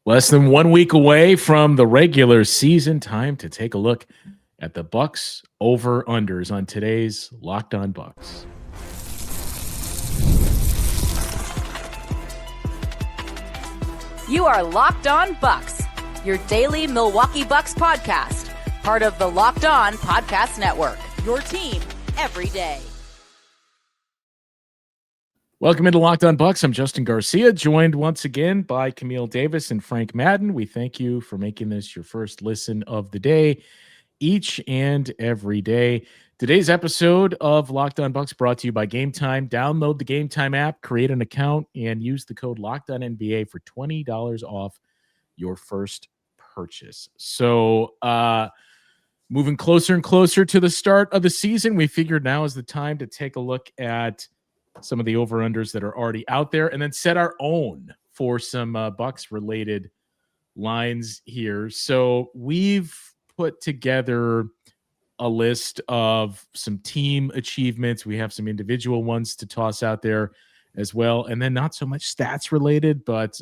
Less than 1 week away from the regular season. Time to take a look at the Bucks over-unders on today's Locked On Bucks. You are Locked On Bucks, your daily Milwaukee Bucks podcast, part of the Locked On Podcast Network, your team every day. Welcome into Locked On Bucks. I'm Justin Garcia, joined once again by Camille Davis and Frank Madden. We thank you for making this your first listen of the day, each and every day. Today's episode of Locked On Bucks brought to you by Game Time. Download the Game Time app, create an account, and use the code LOCKEDONNBA for $20 off your first purchase. So, moving closer and closer to the start of the season, we figured now is the time to take a look at some of the over-unders that are already out there and then set our own for some Bucks-related lines here. So we've put together a list of some team achievements. We have some individual ones to toss out there as well. And then not so much stats related, but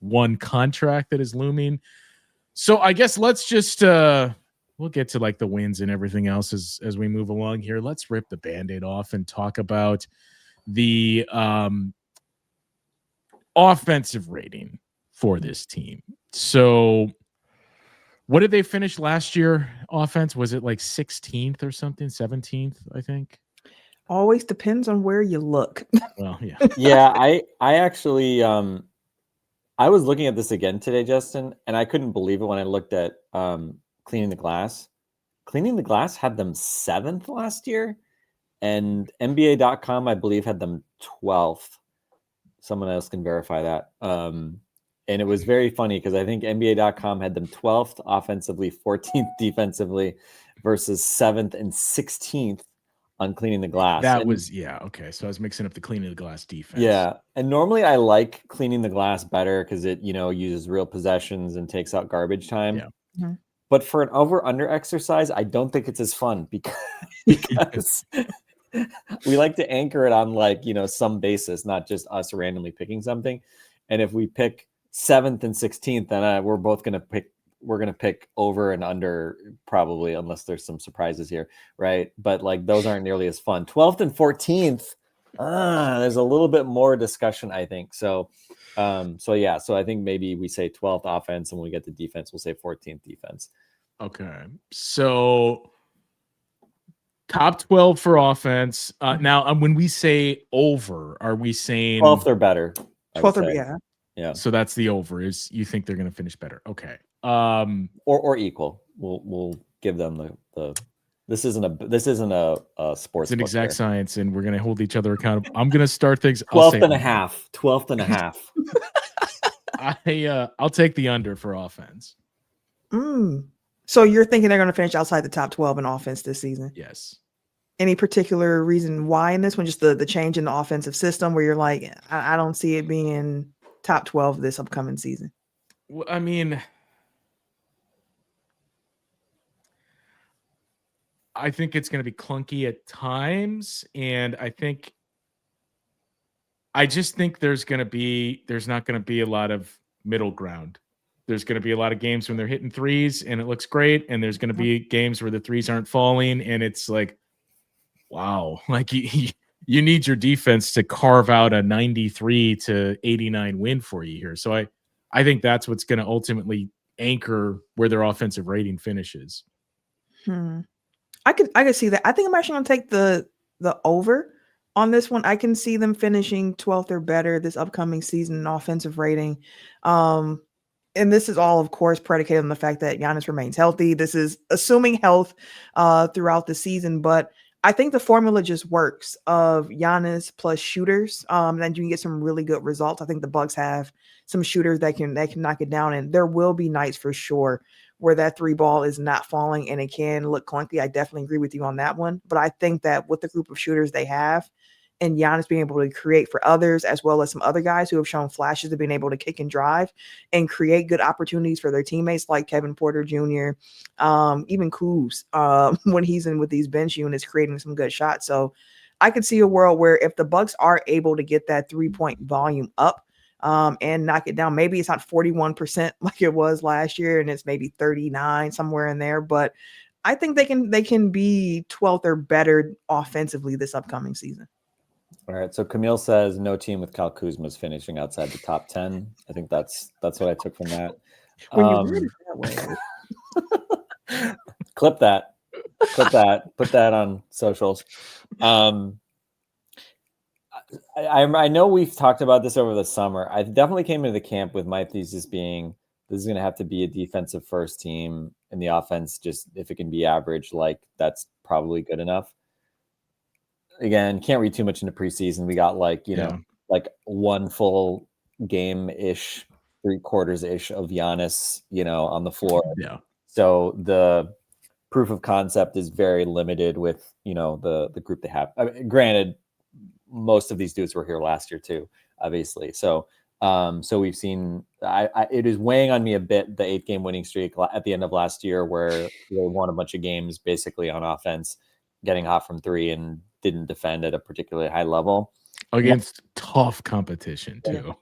one contract that is looming. So I guess let's just we'll get to like the wins and everything else as we move along here. Let's rip the Band-Aid off and talk about the offensive rating for this team. So what did they finish last year? Offense, was it like 16th or something? 17th, I think. Always depends on where you look. Well, yeah. Yeah, I actually I was looking at this again today, Justin, and I couldn't believe it when I looked at Cleaning the Glass. Cleaning the Glass had them 7th last year, and NBA.com, I believe, had them 12th. Someone else can verify that. And it was very funny because I think NBA.com had them 12th offensively, 14th defensively, versus 7th and 16th on Cleaning the Glass. That was, yeah, okay. So I was mixing up the Cleaning the Glass defense. Yeah, and normally I like Cleaning the Glass better because it, uses real possessions and takes out garbage time. Yeah. Mm-hmm. But for an over-under exercise, I don't think it's as fun because we like to anchor it on some basis, not just us randomly picking something. And if we pick 7th and 16th, then we're going to pick over and under probably, unless there's some surprises here, right? But those aren't nearly as fun. 12th and 14th, there's a little bit more discussion, I think. So I think maybe we say 12th offense, and when we get to defense, we'll say 14th defense. Okay, so top 12 for offense. Now, when we say over, are we saying 12th or better? 12th or yeah. So that's the over. Is you think they're going to finish better? Okay. Or equal. We'll give them the. This isn't a sports. It's an exact science, and we're going to hold each other accountable. I'm going to start things. 12th and a half. 12th and a half. I'll take the under for offense. So you're thinking they're going to finish outside the top 12 in offense this season? Yes. Any particular reason why in this one? Just the change in the offensive system where you're like, I don't see it being top 12 this upcoming season. Well, I mean, I think it's going to be clunky at times, and I just think there's not going to be a lot of middle ground. There's going to be a lot of games when they're hitting threes and it looks great, and there's going to be games where the threes aren't falling and it's like, wow, like you need your defense to carve out a 93 to 89 win for you here. So I think that's what's going to ultimately anchor where their offensive rating finishes. I could see that. I think I'm actually going to take the over on this one. I can see them finishing 12th or better this upcoming season in offensive rating. And this is all, of course, predicated on the fact that Giannis remains healthy. This is assuming health throughout the season, but I think the formula just works of Giannis plus shooters. Then you can get some really good results. I think the Bucks have some shooters that can knock it down, and there will be nights for sure where that three ball is not falling and it can look clunky. I definitely agree with you on that one. But I think that with the group of shooters they have, and Giannis being able to create for others, as well as some other guys who have shown flashes of being able to kick and drive and create good opportunities for their teammates, like Kevin Porter Jr., even Kuz, when he's in with these bench units, creating some good shots. So I could see a world where if the Bucks are able to get that 3-point volume up, and knock it down. Maybe it's not 41% like it was last year, and it's maybe 39 somewhere in there. But I think they can be 12th or better offensively this upcoming season. All right. So Camille says no team with Kyle Kuzma is finishing outside the top 10. I think that's what I took from that. When you read it that way. Clip that. Put that on socials. I know we've talked about this over the summer. I definitely came into the camp with my thesis being this is going to have to be a defensive first team, and the offense, just if it can be average, like that's probably good enough. Again, can't read too much into preseason. We got like one full game-ish, 3/4-ish of Giannis, on the floor. Yeah. So the proof of concept is very limited with, the group they have. I mean, granted, most of these dudes were here last year too, obviously. So we've seen, it is weighing on me a bit, the 8-game winning streak at the end of last year where they won a bunch of games basically on offense, getting hot from 3 and didn't defend at a particularly high level. Against tough competition too.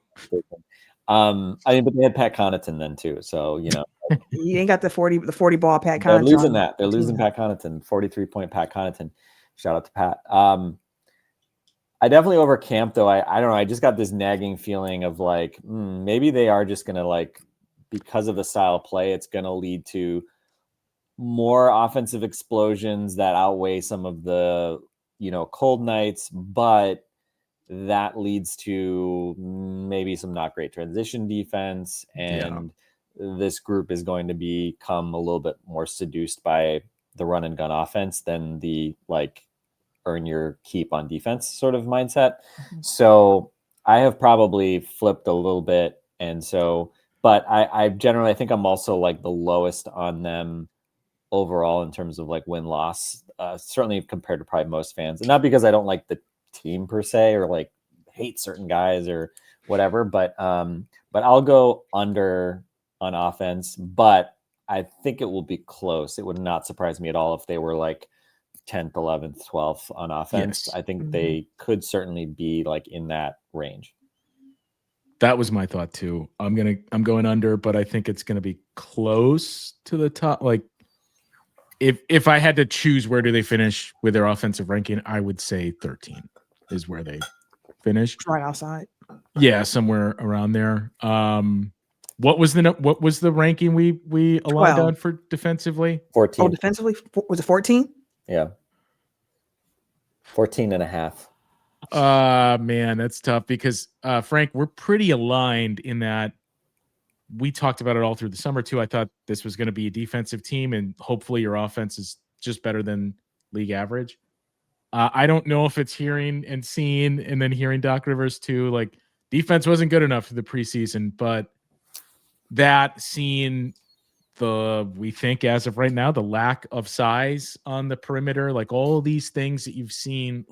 But they had Pat Connaughton then too. So, you ain't got the 40 ball Pat Connaughton. They're losing that. They're losing Pat Connaughton, 43-point Pat Connaughton. Shout out to Pat. I definitely overcamped though. I don't know. I just got this nagging feeling of like, maybe they are just going to because of the style of play, it's going to lead to more offensive explosions that outweigh some of the, cold nights, but that leads to maybe some not great transition defense. And this group is going to become a little bit more seduced by the run and gun offense than the earn your keep on defense sort of mindset. Mm-hmm. So I have probably flipped a little bit. And so, but I generally, I think I'm also the lowest on them overall in terms of win-loss, certainly compared to probably most fans. And not because I don't like the team per se or hate certain guys or whatever, but I'll go under on offense, but I think it will be close. It would not surprise me at all if they were 10th, 11th, 12th on offense. Yes. I think they could certainly be in that range. That was my thought too. I'm going under, but I think it's going to be close to the top. If I had to choose where do they finish with their offensive ranking, I would say 13 is where they finished. Right outside. Yeah, somewhere around there. What was the ranking we aligned on for defensively? 14. Oh, defensively was it 14? Yeah. 14.5. Man, that's tough because Frank, we're pretty aligned in that we talked about it all through the summer too. I thought this was going to be a defensive team and hopefully your offense is just better than league average. I don't know if it's hearing and seeing and then hearing Doc Rivers too, defense wasn't good enough for the preseason, but that seeing we think as of right now, the lack of size on the perimeter, all these things that you've seen,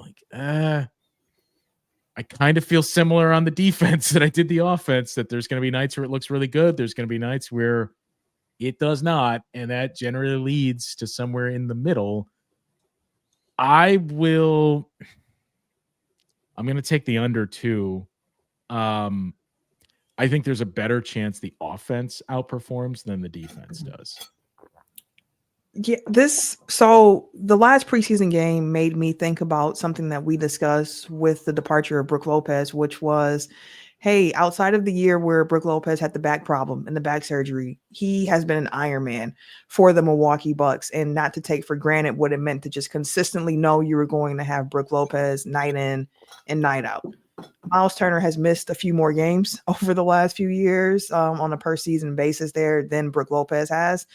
I kind of feel similar on the defense that I did the offense, that there's going to be nights where it looks really good. There's going to be nights where it does not. And that generally leads to somewhere in the middle. I'm going to take the under too. I think there's a better chance the offense outperforms than the defense does. Yeah, so the last preseason game made me think about something that we discussed with the departure of Brook Lopez, which was, hey, outside of the year where Brook Lopez had the back problem and the back surgery, he has been an Iron Man for the Milwaukee Bucks, and not to take for granted what it meant to just consistently know you were going to have Brook Lopez night in and night out. Miles Turner has missed a few more games over the last few years on a per season basis there than Brook Lopez has.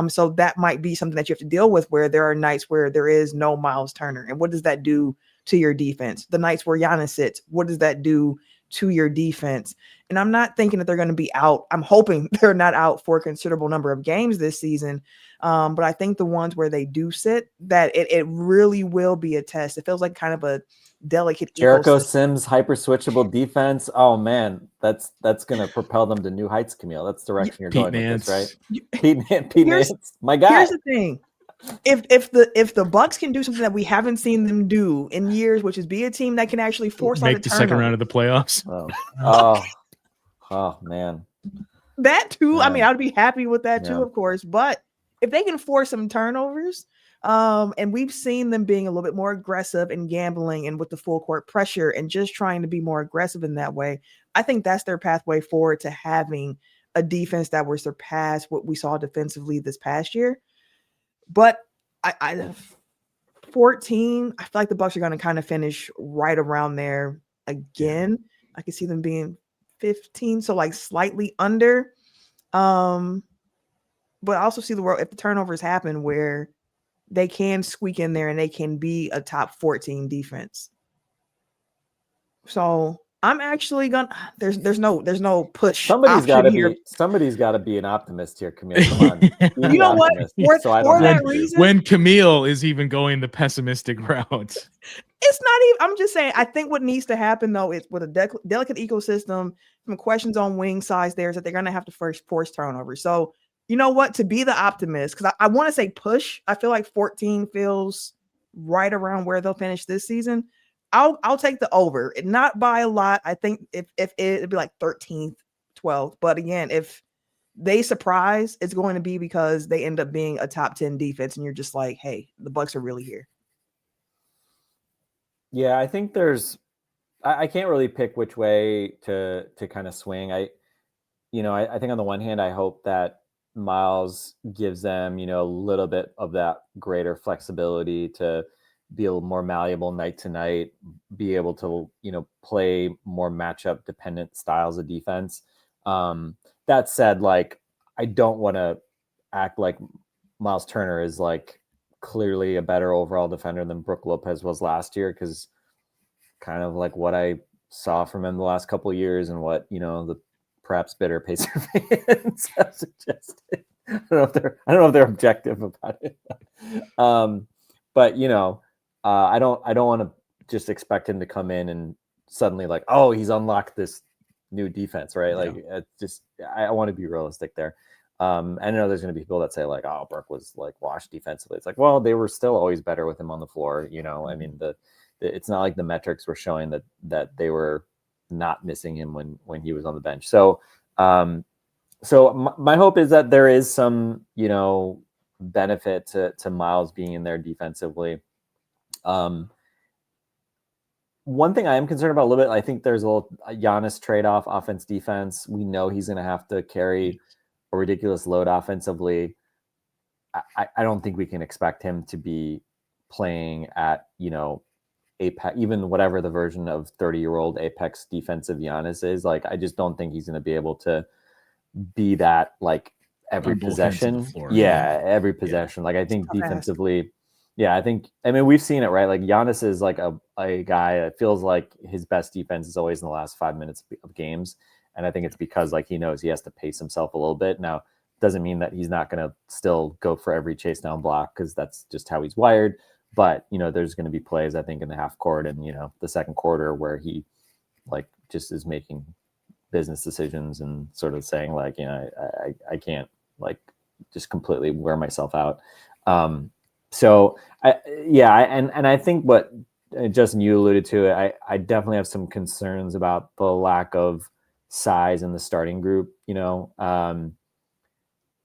So that might be something that you have to deal with, where there are nights where there is no Miles Turner. And what does that do to your defense? The nights where Giannis sits, what does that do to your defense? And I'm not thinking that they're going to be out. I'm hoping they're not out for a considerable number of games this season. But I think the ones where they do sit, that it really will be a test. It feels like kind of a delicate Jericho Sims hyper switchable defense. Oh man, that's going to propel them to new heights, Camille. That's the direction you're going with this, right? Pete Nance, my guy. Here's the thing. If the Bucks can do something that we haven't seen them do in years, which is be a team that can actually force make the second round of the playoffs. Oh man. That too. I mean, Yeah. I'd be happy with that too, Yeah. of course. But if they can force some turnovers, and we've seen them being a little bit more aggressive and gambling and with the full court pressure and just trying to be more aggressive in that way, I think that's their pathway forward to having a defense that will surpass what we saw defensively this past year. But I 14, I feel like the Bucks are going to kind of finish right around there again. I can see them being 15, so like slightly under. But I also see the world if the turnovers happen where they can squeak in there and they can be a top 14 defense. So I'm actually gonna there's no push. Somebody's got option to here. be an optimist here, Camille. Come on. Be You know what? optimist, so I For don't that have to. reason, When Camille is even going the pessimistic route. it's not even. I'm just saying. I think what needs to happen though is with a delicate ecosystem, some questions on wing size. There is that they're going to have to first force turnovers. So you know what? To be the optimist, because I want to say push. I feel like 14 feels right around where they'll finish this season. I'll take the over. Not by a lot. I think if it'd be like 13th, 12th. But again, if they surprise, it's going to be because they end up being a top 10 defense, and you're just like, hey, the Bucks are really here. Yeah, I think I can't really pick which way to kind of swing. I think on the one hand, I hope that Miles gives them, a little bit of that greater flexibility to be a little more malleable night to night, be able to, play more matchup dependent styles of defense. That said, like, I don't want to act like Miles Turner is like clearly a better overall defender than Brook Lopez was last year, because kind of like what I saw from him the last couple of years and what, the perhaps bitter Pacer fans have suggested. I don't know if they're objective about it. But I don't want to just expect him to come in and suddenly like, oh, he's unlocked this new defense, right? Like, I want to be realistic there. I know there's going to be people that say like, oh, Brook was like washed defensively. It's like, well, they were still always better with him on the floor. I mean, it's not like the metrics were showing that they were not missing him when he was on the bench. So, my hope is that there is some, benefit to Miles being in there defensively. One thing I am concerned about a little bit, I think there's a little Giannis trade-off offense defense. We know he's going to have to carry a ridiculous load offensively. I don't think we can expect him to be playing at, Apex, even whatever the version of 30-year-old Apex defensive Giannis is. Like, I just don't think he's going to be able to be that like every possession. Every possession. Like, I think defensively, we've seen it, right? Like, Giannis is like a guy that feels like his best defense is always in the last 5 minutes of games. And I think it's because like he knows he has to pace himself a little bit. Now, doesn't mean that he's not going to still go for every chase down block, because that's just how he's wired. But, there's going to be plays, I think, in the half court and, the second quarter where he like just is making business decisions and sort of saying like, I can't like just completely wear myself out. So I think what Justin, you alluded to it, I definitely have some concerns about the lack of size in the starting group.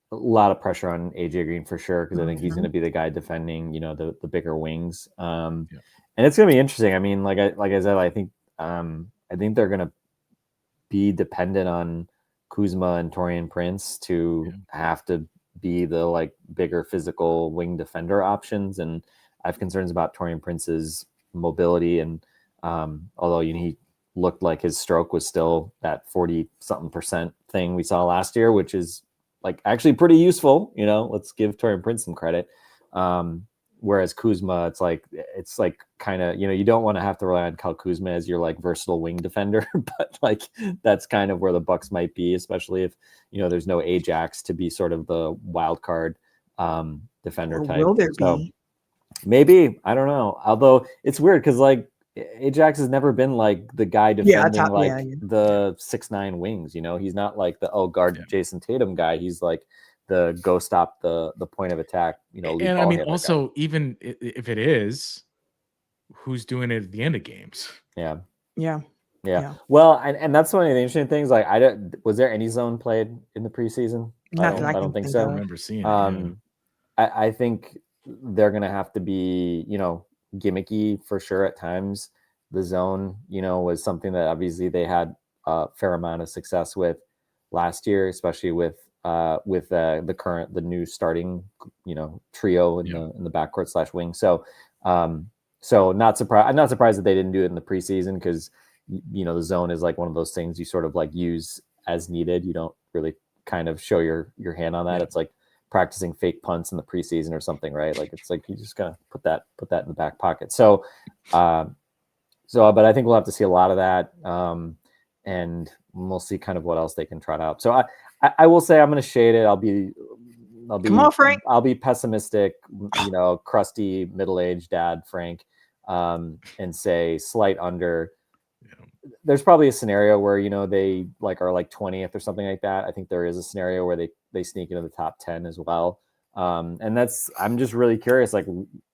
A lot of pressure on AJ Green for sure, because I think he's going to be the guy defending, the bigger wings. And it's going to be interesting. I mean, like I said, I think they're going to be dependent on Kuzma and Taurean Prince to have to be the like bigger physical wing defender options. And I have concerns about Taurean Prince's mobility. And although he looked like his stroke was still that 40-something% thing we saw last year, which is like actually pretty useful, let's give Taurean Prince some credit. Whereas Kuzma, it's like kind of, you don't want to have to rely on Kyle Kuzma as your like versatile wing defender, but like that's kind of where the Bucks might be, especially if, there's no Ajax to be sort of the wild card defender type. Will there be? Maybe, I don't know. Although it's weird because like Ajax has never been like the guy defending the 6'9" wings. He's not like the guard Jason Tatum guy. He's like the go stop the point of attack. And I mean, also, even if it is, who's doing it at the end of games? Yeah. Yeah. Well, and that's one of the interesting things. Like, was there any zone played in the preseason? Not that I I can don't think think so. I of. remember seeing it. Yeah. I think they're going to have to be, gimmicky for sure at times. The zone, was something that obviously they had a fair amount of success with last year, especially with the new starting, trio in the backcourt / wing. So, so not surprised. I'm not surprised that they didn't do it in the preseason because, the zone is like one of those things you sort of like use as needed. You don't really kind of show your hand on that. Yeah. It's like practicing fake punts in the preseason or something, right? Like it's like you just gotta put that in the back pocket. So, but I think we'll have to see a lot of that, and we'll see kind of what else they can trot out. So I will say I'm going to shade it. I'll be Come on, Frank. I'll be pessimistic, crusty middle-aged dad Frank, and say slight under. There's probably a scenario where they like are like 20th or something like that. I think there is a scenario where they sneak into the top 10 as well. And I'm just really curious, like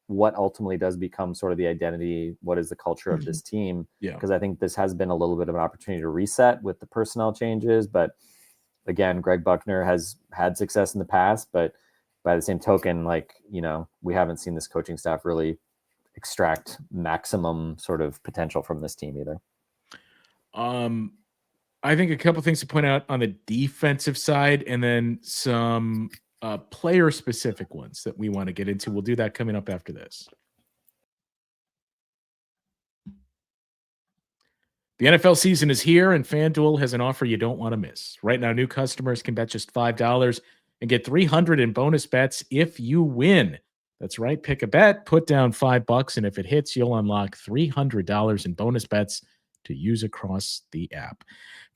what ultimately does become sort of the identity. What is the culture of this team? Yeah. Because I think this has been a little bit of an opportunity to reset with the personnel changes. But again, Greg Buckner has had success in the past, but by the same token, like, we haven't seen this coaching staff really extract maximum sort of potential from this team either. I think a couple things to point out on the defensive side, and then some player specific ones that we want to get into. We'll do that coming up after this. The NFL season is here, and FanDuel has an offer you don't want to miss. Right now, new customers can bet just $5 and get $300 in bonus bets if you win. That's right. Pick a bet, put down $5, and if it hits, you'll unlock $300 in bonus bets to use across the app.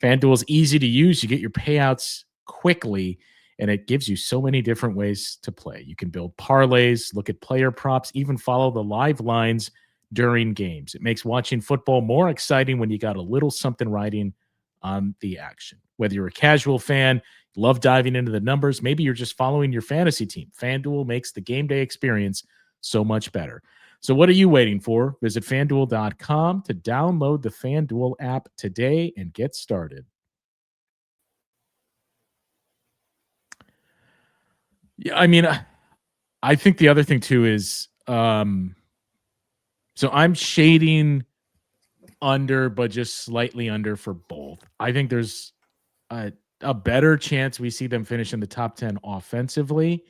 FanDuel is easy to use. You get your payouts quickly, and it gives you so many different ways to play. You can build parlays, look at player props, even follow the live lines during games. It makes watching football more exciting when you got a little something riding on the action. Whether you're a casual fan, love diving into the numbers, maybe you're just following your fantasy team, FanDuel makes the game day experience so much better. So what are you waiting for? Visit FanDuel.com to download the FanDuel app today and get started. Yeah, I mean, I think the other thing too is, so I'm shading under, but just slightly under for both. I think there's a better chance we see them finish in the top 10 offensively.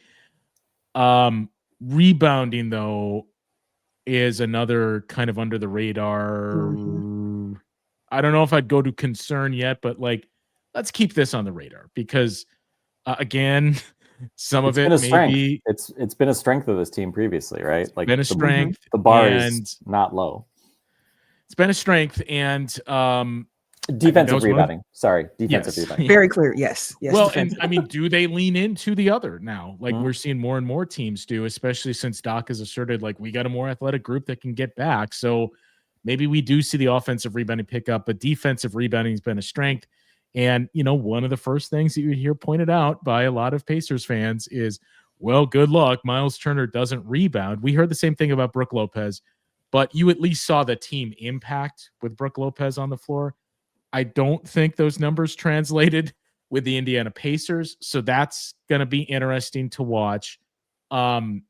Rebounding, though, is another kind of under the radar. I don't know if I'd go to concern yet, but like, let's keep this on the radar because, again, some of it maybe it's been a strength of this team previously, right? Like been a strength. The bar is not low. It's been a strength and defensive rebounding. Defensive rebounding. Very clear. Yes. Well, and I mean, do they lean into the other now? Like we're seeing more and more teams do, especially since Doc has asserted like we got a more athletic group that can get back. So maybe we do see the offensive rebounding pick up, but defensive rebounding has been a strength. And, one of the first things that you hear pointed out by a lot of Pacers fans is, well, good luck. Miles Turner doesn't rebound. We heard the same thing about Brook Lopez, but you at least saw the team impact with Brook Lopez on the floor. I don't think those numbers translated with the Indiana Pacers. So that's going to be interesting to watch. And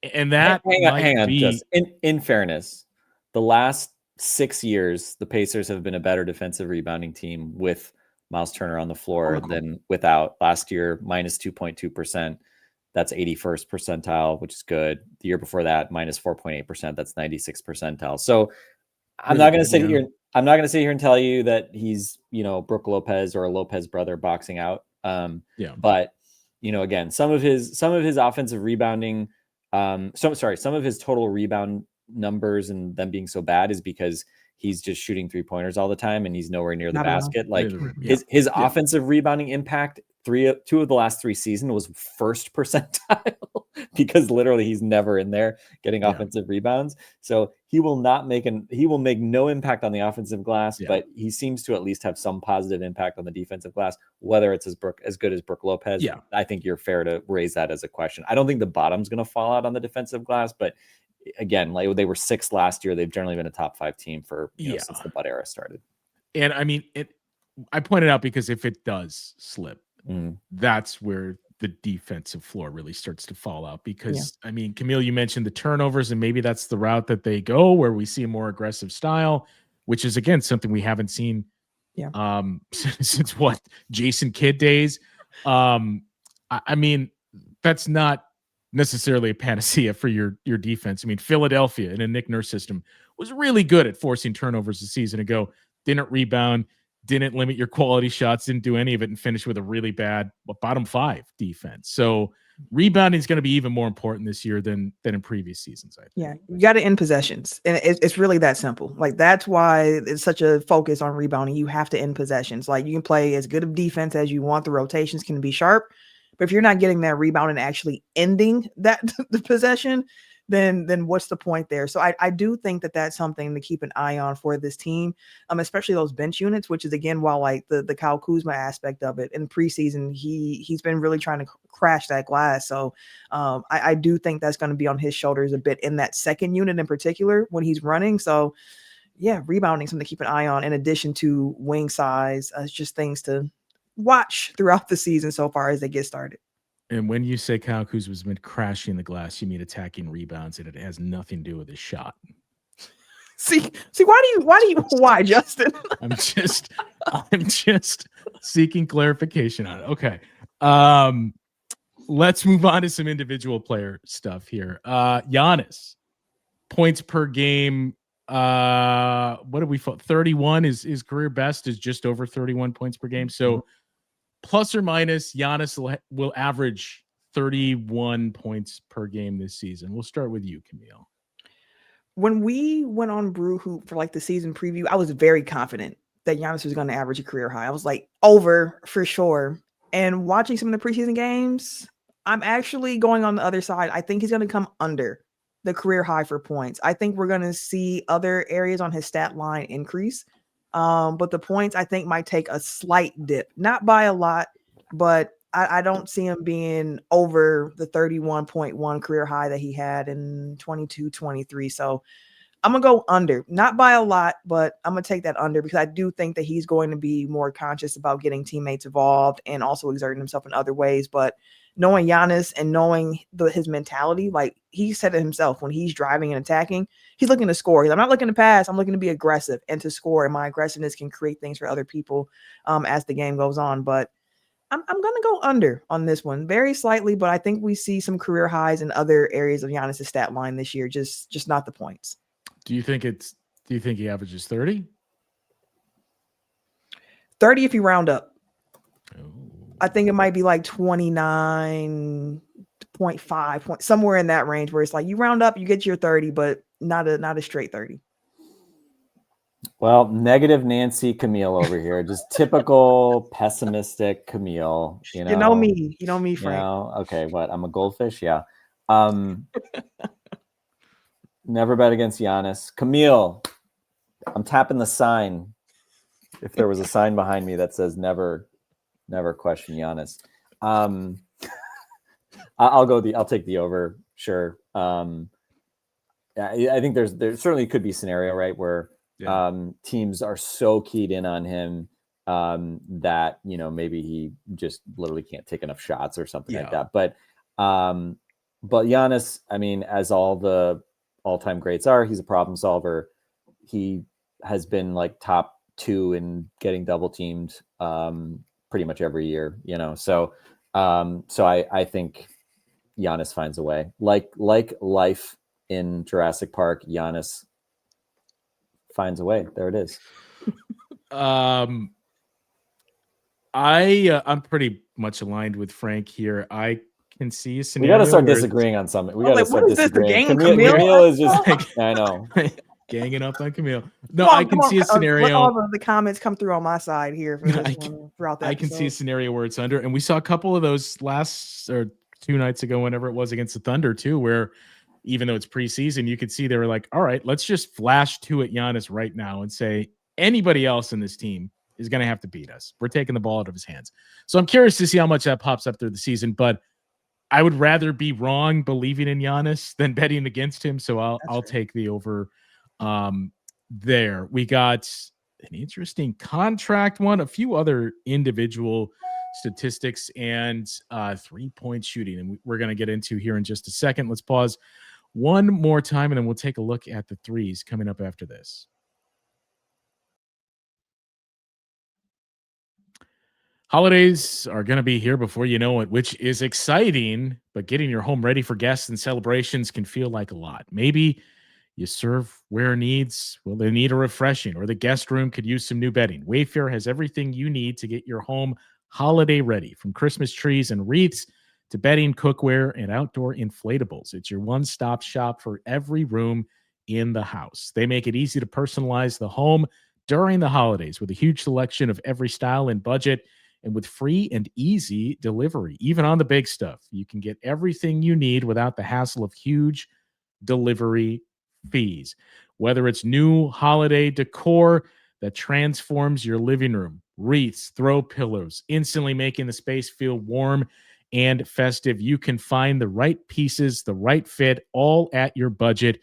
that hang on. Just in fairness, the last 6 years, the Pacers have been a better defensive rebounding team with Miles Turner on the floor than without. Last year, minus 2.2%. That's 81st percentile, which is good. The year before that, minus 4.8%. That's 96th percentile. So I'm not going to sit here. I'm not going to sit here and tell you that he's, Brook Lopez or a Lopez brother boxing out. But again, some of his offensive rebounding, some of his total rebound numbers and them being so bad is because he's just shooting 3-pointers all the time and he's nowhere near the basket. Like his offensive rebounding impact, two of the last 3 seasons was first percentile because literally he's never in there getting offensive rebounds. So he will make no impact on the offensive glass, but he seems to at least have some positive impact on the defensive glass, whether it's as good as Brook Lopez. I think you're fair to raise that as a question. I don't think the bottom's going to fall out on the defensive glass, but again, like they were 6th last year. They've generally been a top 5 team for since the Bud era started. And I mean, I pointed out because if it does slip, that's where the defensive floor really starts to fall out. Because I mean, Camille, you mentioned the turnovers, and maybe that's the route that they go, where we see a more aggressive style, which is again something we haven't seen since what, Jason Kidd days. I mean, that's not necessarily a panacea for your defense. I mean, Philadelphia in a Nick Nurse system was really good at forcing turnovers a season ago. Didn't rebound, didn't limit your quality shots, didn't do any of it, and finished with a really bad bottom 5 defense. So rebounding is going to be even more important this year than in previous seasons, I think. Yeah, you got to end possessions, and it's really that simple. Like, that's why it's such a focus on rebounding. You have to end possessions. Like, you can play as good of defense as you want. The rotations can be sharp, but if you're not getting that rebound and actually ending that the possession, then what's the point there? So I do think that that's something to keep an eye on for this team, especially those bench units, which is, again, while like the Kyle Kuzma aspect of it in preseason, he's been really trying to crash that glass. So I do think that's going to be on his shoulders a bit in that second unit in particular when he's running. So yeah, rebounding, something to keep an eye on in addition to wing size. It's just things to watch throughout the season so far as they get started. And when you say Kyle Kuzma's been crashing the glass, you mean attacking rebounds, and it has nothing to do with his shot. See, why, Justin? I'm just seeking clarification on it. Okay. Let's move on to some individual player stuff here. Giannis, points per game. What did we 31 is career best, is just over 31 points per game. So plus or minus, Giannis will average 31 points per game this season. We'll start with you, Camille. When we went on Brew Hoop for like the season preview, I was very confident that Giannis was going to average a career high. I was like, over for sure. And watching some of the preseason games, I'm actually going on the other side. I think he's going to come under the career high for points. I think we're going to see other areas on his stat line increase. But the points, I think, might take a slight dip, not by a lot, but I don't see him being over the 31.1 career high that he had in 22-23. So I'm going to go under, not by a lot, but I'm going to take that under because I do think that he's going to be more conscious about getting teammates involved and also exerting himself in other ways. But knowing Giannis and knowing his mentality, like he said it himself, when he's driving and attacking, he's looking to score. I'm not looking to pass. I'm looking to be aggressive and to score. And my aggressiveness can create things for other people as the game goes on. But I'm going to go under on this one very slightly, but I think we see some career highs in other areas of Giannis' stat line this year, just not the points. Do you think he averages 30? 30 if you round up. Oh. I think it might be like 29.5 somewhere in that range where it's like you round up, you get your 30, but not a straight 30. Well, negative Nancy Camille over here, just typical pessimistic Camille. You know me, Frank. Okay, what? I'm a goldfish, yeah. Never bet against Giannis. Camille, I'm tapping the sign. If there was a sign behind me that says never question Giannis. I'll take the over. Sure. I think there certainly could be a scenario, right, where teams are so keyed in on him that maybe he just literally can't take enough shots or something like that. But Giannis, I mean, as all the all-time greats are, he's a problem solver. He has been like top 2 in getting double teamed pretty much every year, So I think Giannis finds a way. Like life in Jurassic Park, Giannis finds a way. There it is. I'm pretty much aligned with Frank here. I can see a scenario. We got to start disagreeing on something. We got to start disagreeing. Camille is just, I know. Ganging up on Camille. No, I can see a scenario. Let all of the comments come through on my side here for this throughout that. I can see a scenario where it's under, and we saw a couple of those last or 2 nights ago, whenever it was, against the Thunder too, where even though it's preseason, you could see they were like, all right, let's just flash 2 at Giannis right now and say anybody else in this team is going to have to beat us. We're taking the ball out of his hands. So I'm curious to see how much that pops up through the season, but I would rather be wrong believing in Giannis than betting against him. So I'll take the over there. We got an interesting contract one, a few other individual statistics, and 3-point shooting. And we're going to get into here in just a second. Let's pause one more time, and then we'll take a look at the threes coming up after this. Holidays are going to be here before you know it, which is exciting, but getting your home ready for guests and celebrations can feel like a lot. Maybe you serve where needs, well, they need a refreshing, or the guest room could use some new bedding. Wayfair has everything you need to get your home holiday ready, from Christmas trees and wreaths to bedding, cookware, and outdoor inflatables. It's your one-stop shop for every room in the house. They make it easy to personalize the home during the holidays with a huge selection of every style and budget, and with free and easy delivery. Even on the big stuff, you can get everything you need without the hassle of huge delivery fees. Whether it's new holiday decor that transforms your living room, wreaths, throw pillows, instantly making the space feel warm and festive, you can find the right pieces, the right fit, all at your budget.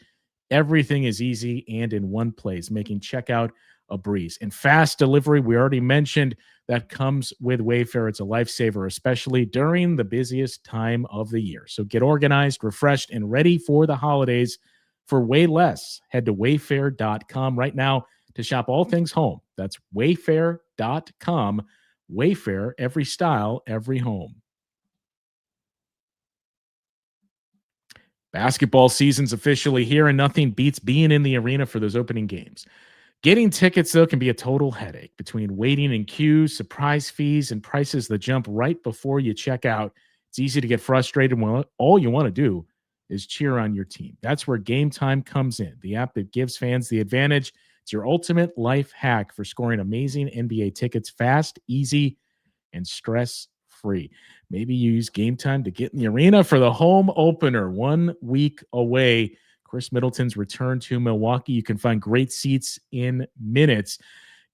Everything is easy and in one place, making checkout a breeze. And fast delivery, we already mentioned, that comes with Wayfair. It's a lifesaver, especially during the busiest time of the year. So get organized, refreshed, and ready for the holidays for way less. Head to wayfair.com right now to shop all things home. That's wayfair.com. Wayfair, every style, every home. Basketball season's officially here, and nothing beats being in the arena for those opening games. Getting tickets, though, can be a total headache between waiting in queues, surprise fees, and prices that jump right before you check out. It's easy to get frustrated when all you want to do is cheer on your team. That's where Game Time comes in, the app that gives fans the advantage. It's your ultimate life hack for scoring amazing NBA tickets fast, easy, and stress-free. Maybe you use Game Time to get in the arena for the home opener 1 week away. Chris Middleton's return to Milwaukee. You can find great seats in minutes.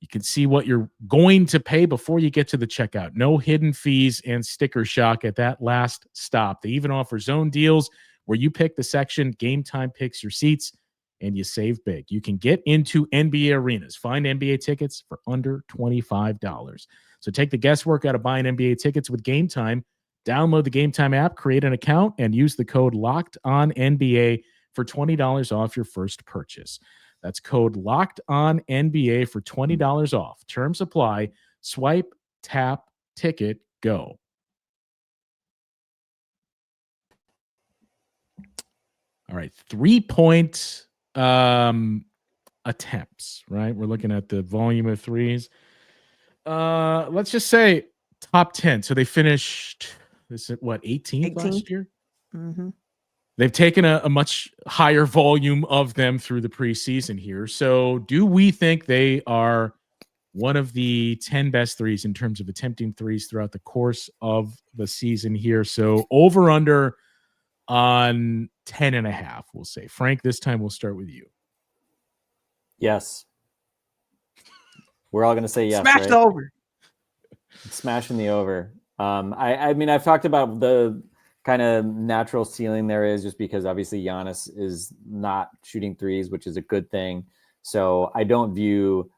You can see what you're going to pay before you get to the checkout. No hidden fees and sticker shock at that last stop. They even offer zone deals where you pick the section, Game Time picks your seats, and you save big. You can get into NBA arenas. Find NBA tickets for under $25. So take the guesswork out of buying NBA tickets with Game Time. Download the Game Time app, create an account, and use the code LOCKEDONNBA for $20 off your first purchase. That's code LOCKEDONNBA for $20 off. Terms apply. Swipe, tap, ticket, go. All right, 3-point attempts, right? We're looking at the volume of threes. Let's just say top 10. So they finished, this is what, 18th last year? Mm-hmm. They've taken a much higher volume of them through the preseason here. So do we think they are one of the 10 best threes in terms of attempting threes throughout the course of the season here? So over under on 10.5, we'll say. Frank, this time we'll start with you. Yes. We're all going to say yes. Smash the over. Smashing the over. I mean, I've talked about the kind of natural ceiling there is, just because obviously Giannis is not shooting threes, which is a good thing. So I don't view,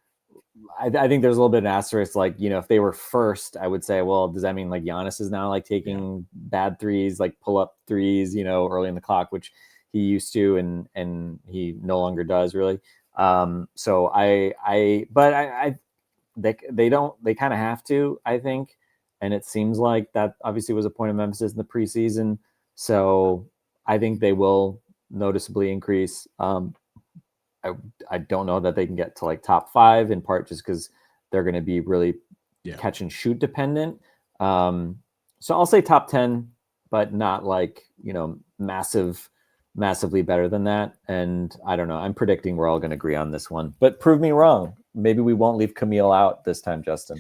I think there's a little bit of an asterisk, like, you know, if they were first, I would say, well, does that mean like Giannis is now like taking bad threes, like pull up threes, you know, early in the clock, which he used to, and he no longer does really. So they kind of have to, I think. And it seems like that obviously was a point of emphasis in the preseason. So I think they will noticeably increase. I don't know that they can get to like top 5, in part just because they're going to be really catch and shoot dependent. So I'll say top 10, but not like, you know, massively better than that. And I don't know. I'm predicting we're all going to agree on this one, but prove me wrong. Maybe we won't leave Camille out this time, Justin.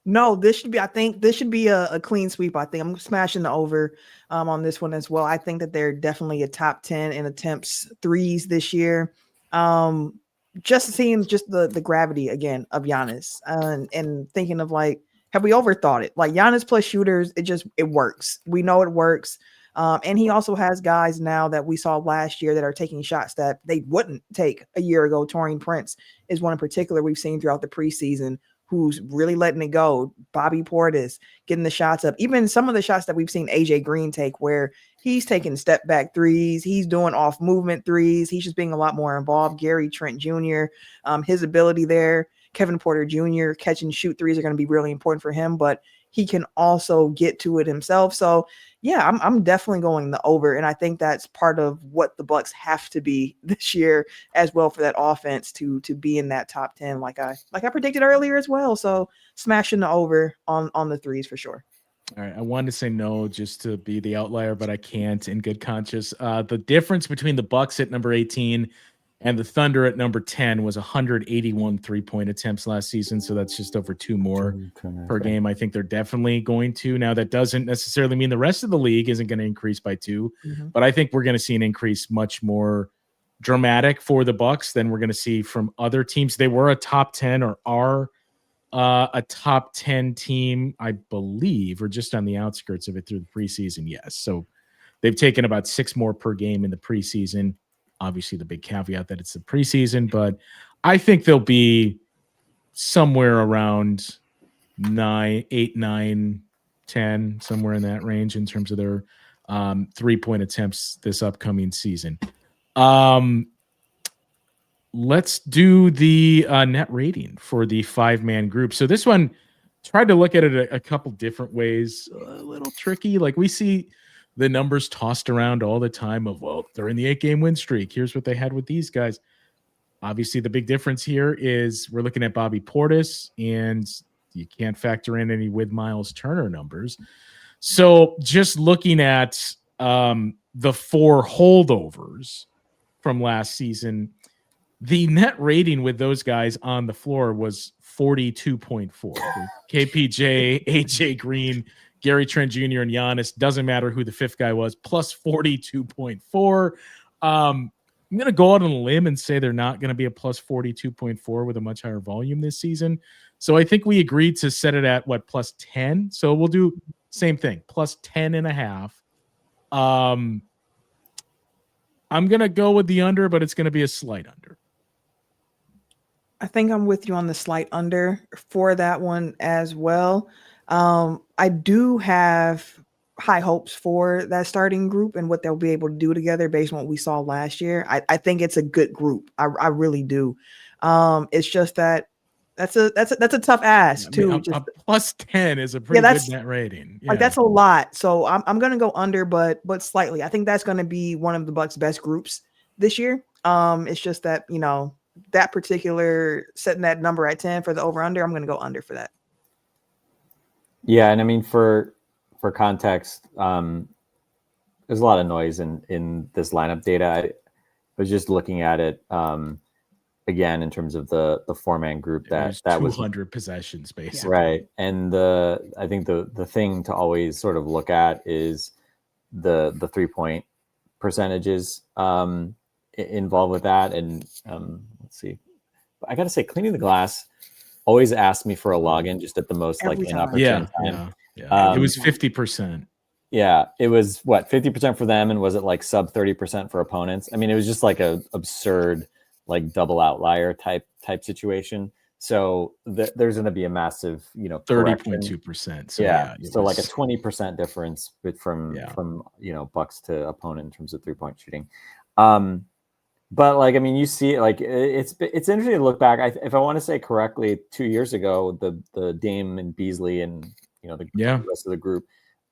No, I think this should be a clean sweep. I think I'm smashing the over on this one as well. I think that they're definitely a top 10 in attempts threes this year. Just seeing the gravity again of Giannis and thinking of like, have we overthought it? Like Giannis plus shooters, it works. We know it works. And he also has guys now that we saw last year that are taking shots that they wouldn't take a year ago. Taurean Prince is one in particular we've seen throughout the preseason who's really letting it go. Bobby Portis getting the shots up. Even some of the shots that we've seen AJ Green take where he's taking step back threes. He's doing off movement threes. He's just being a lot more involved. Gary Trent Jr., his ability there. Kevin Porter Jr. catch and shoot threes are going to be really important for him, but he can also get to it himself. So yeah, I'm definitely going the over. And I think that's part of what the Bucks have to be this year as well for that offense to be in that top 10, like I predicted earlier as well. So smashing the over on the threes for sure. All right. I wanted to say no just to be the outlier, but I can't in good conscience. The difference between the Bucks at number 18 and the Thunder at number 10 was 181 3-point attempts last season. So that's just over 2 more per game. I think they're definitely going to. Now, that doesn't necessarily mean the rest of the league isn't going to increase by 2, but I think we're going to see an increase much more dramatic for the Bucks than we're going to see from other teams. They were a top 10 or are a top 10 team, I believe, or just on the outskirts of it through the preseason. Yes. So they've taken about 6 more per game in the preseason. Obviously, the big caveat that it's the preseason, but I think they'll be somewhere around 9, 8, 9, 10, somewhere in that range in terms of their 3-point attempts this upcoming season. Let's do the net rating for the 5-man group. So this one, tried to look at it a couple different ways. A little tricky. Like we see the numbers tossed around all the time of, well, they're in the 8-game win streak. Here's what they had with these guys. Obviously, the big difference here is we're looking at Bobby Portis, and you can't factor in any with Miles Turner numbers. So just looking at the 4 holdovers from last season, the net rating with those guys on the floor was 42.4. KPJ, AJ Green, Gary Trent Jr. and Giannis, doesn't matter who the 5th guy was, plus 42.4. I'm going to go out on a limb and say they're not going to be a plus 42.4 with a much higher volume this season. So I think we agreed to set it at plus 10. So we'll do same thing, plus 10.5. I'm going to go with the under, but it's going to be a slight under. I think I'm with you on the slight under for that one as well. I do have high hopes for that starting group and what they'll be able to do together based on what we saw last year. I think it's a good group. I really do. It's just that that's a tough ask too. I mean, a plus 10 is a pretty good net rating. Like that's a lot. So I'm gonna go under, but slightly. I think that's gonna be one of the Bucks' best groups this year. It's just that, that particular setting that number at 10 for the over under, I'm gonna go under for that. Yeah, and I mean for context, there's a lot of noise in this lineup data. I was just looking at it again in terms of the 4-man group that was 200 possessions basically. Right. And I think the thing to always sort of look at is the 3-point percentages involved with that. And let's see, I got to say, Cleaning the Glass always asked me for a login just at the most inopportune time. Yeah. It was 50%. Yeah, it was 50% for them, and was it like sub 30% for opponents? I mean, it was just like a absurd double outlier type situation. So there's going to be a massive 30.2%. So so like a 20% difference from Bucks to opponent in terms of 3-point shooting. But I mean, you see, it's interesting to look back. If I want to say correctly, 2 years ago, the Dame and Beasley and the rest of the group,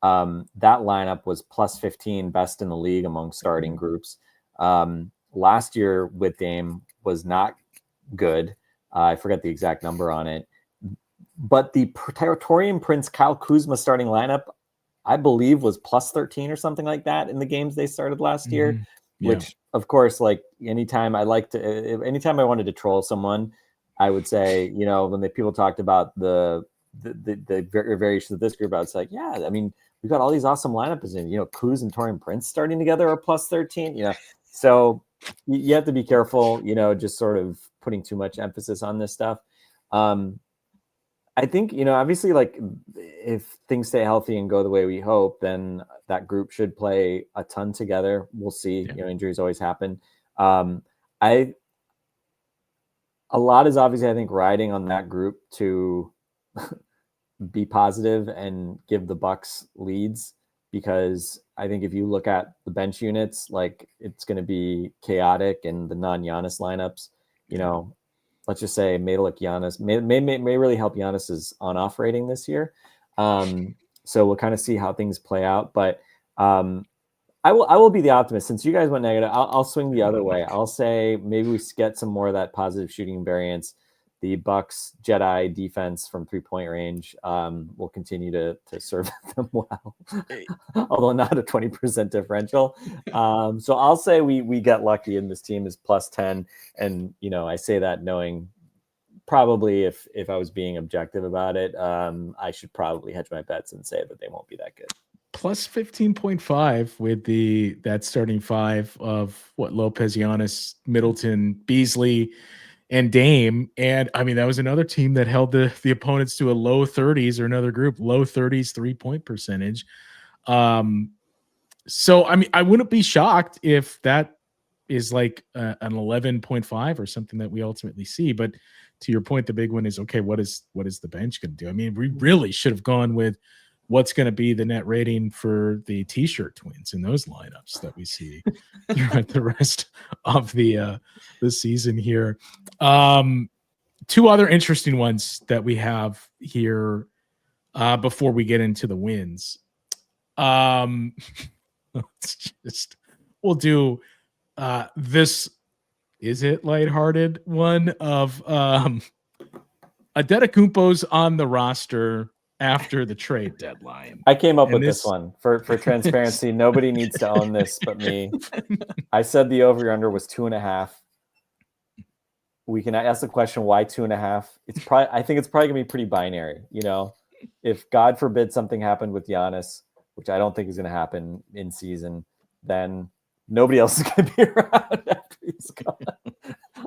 that lineup was plus 15, best in the league among starting groups. Last year with Dame was not good. I forget the exact number on it, but the Taurean Prince, Kyle Kuzma starting lineup, I believe, was plus 13 or something like that in the games they started last year. Which, of course, anytime I wanted to troll someone, I would say, when the people talked about the variations of this group, I was like, yeah, I mean, we've got all these awesome lineups in, Kuz and Taurean Prince starting together are plus 13, So you have to be careful, just sort of putting too much emphasis on this stuff. I think, obviously, like if things stay healthy and go the way we hope, then that group should play a ton together. We'll see. Yeah. Injuries always happen. A lot is obviously, I think, riding on that group to be positive and give the Bucks leads, because I think if you look at the bench units, like it's going to be chaotic, and the non-Giannis lineups, let's just say may look Giannis may really help Giannis's on-off rating this year. So we'll kind of see how things play out, but I will be the optimist. Since you guys went negative, I'll swing the other way. I'll say maybe we get some more of that positive shooting variance. The Bucks Jedi defense from 3-point range will continue to serve them well, although not a 20% differential. So I'll say we get lucky, and this team is +10. And I say that knowing probably if I was being objective about it, I should probably hedge my bets and say that they won't be that good. Plus 15.5 with that starting five of Lopez, Giannis, Middleton, Beasley, and Dame. And I mean, that was another team that held the opponents to a low 30s, or another group, low 30s 3-point percentage. So, I mean, I wouldn't be shocked if that is like an 11.5 or something that we ultimately see. But to your point, the big one is, okay, what is the bench going to do? I mean, we really should have gone with what's going to be the net rating for the T-shirt twins in those lineups that we see throughout the rest of the season here. Two other interesting ones that we have here before we get into the wins. We'll do this. Is it lighthearted one of Antetokounmpo's on the roster after the trade deadline? I came up with this one for transparency. Nobody needs to own this but me. I said the over-under was 2.5. We can ask the question, why 2.5? I think it's probably gonna be pretty binary. If God forbid something happened with Giannis, which I don't think is gonna happen in season, then nobody else is gonna be around after he's gone.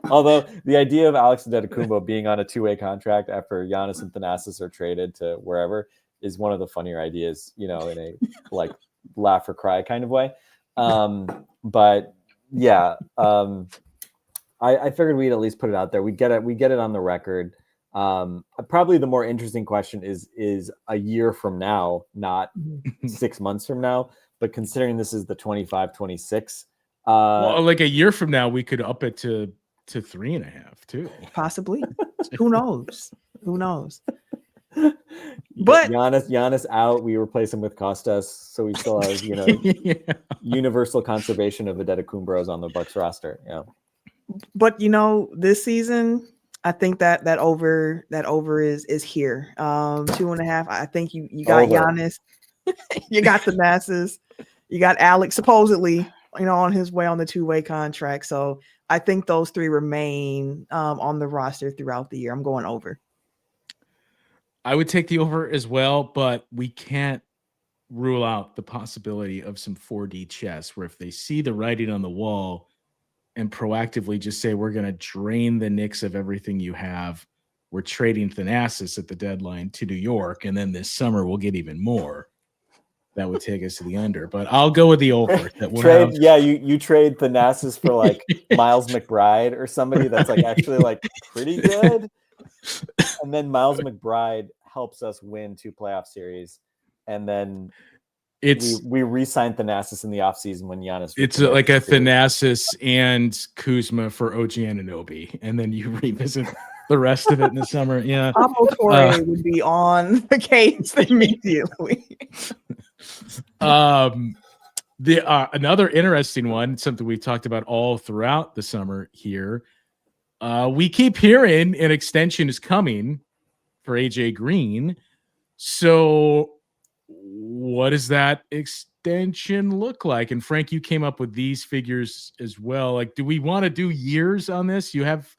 Although the idea of Alex Antetokounmpo being on a 2-way contract after Giannis and Thanasis are traded to wherever is one of the funnier ideas, in a like laugh or cry kind of way. But yeah, I figured we'd at least put it out there. We get it on the record. Probably the more interesting question is a year from now, not 6 months from now, but considering this is the 25-26. Well, like a year from now, we could up it to 3.5 too. Possibly. Who knows? But Giannis out, we replace him with Costas, so we still have universal conservation of Antetokounmpo on the Bucks roster. Yeah. But this season, I think that over is here. 2.5. I think you got over. Giannis, you got Thanasis, you got Alex supposedly on his way on the 2-way contract. So I think those three remain on the roster throughout the year. I'm going over. I would take the over as well, but we can't rule out the possibility of some 4D chess where if they see the writing on the wall and proactively just say, we're going to drain the Knicks of everything you have. We're trading Thanasis at the deadline to New York, and then this summer we'll get even more. That would take us to the under, but I'll go with the over. That we'll trade, yeah, you trade Thanasis for like Miles McBride or somebody that's like actually like pretty good, and then Miles McBride helps us win 2 playoff series, and then we re-sign Thanasis in the offseason when Giannis. It's like a Thanasis and Kuzma for OG Anunoby, and then you revisit the rest of it in the summer. Yeah, Pablo Torre would be on the case immediately. Another interesting one, something we've talked about all throughout the summer here. We keep hearing an extension is coming for AJ Green. So what does that extension look like? And Frank, you came up with these figures as well. Like, do we want to do years on this? You have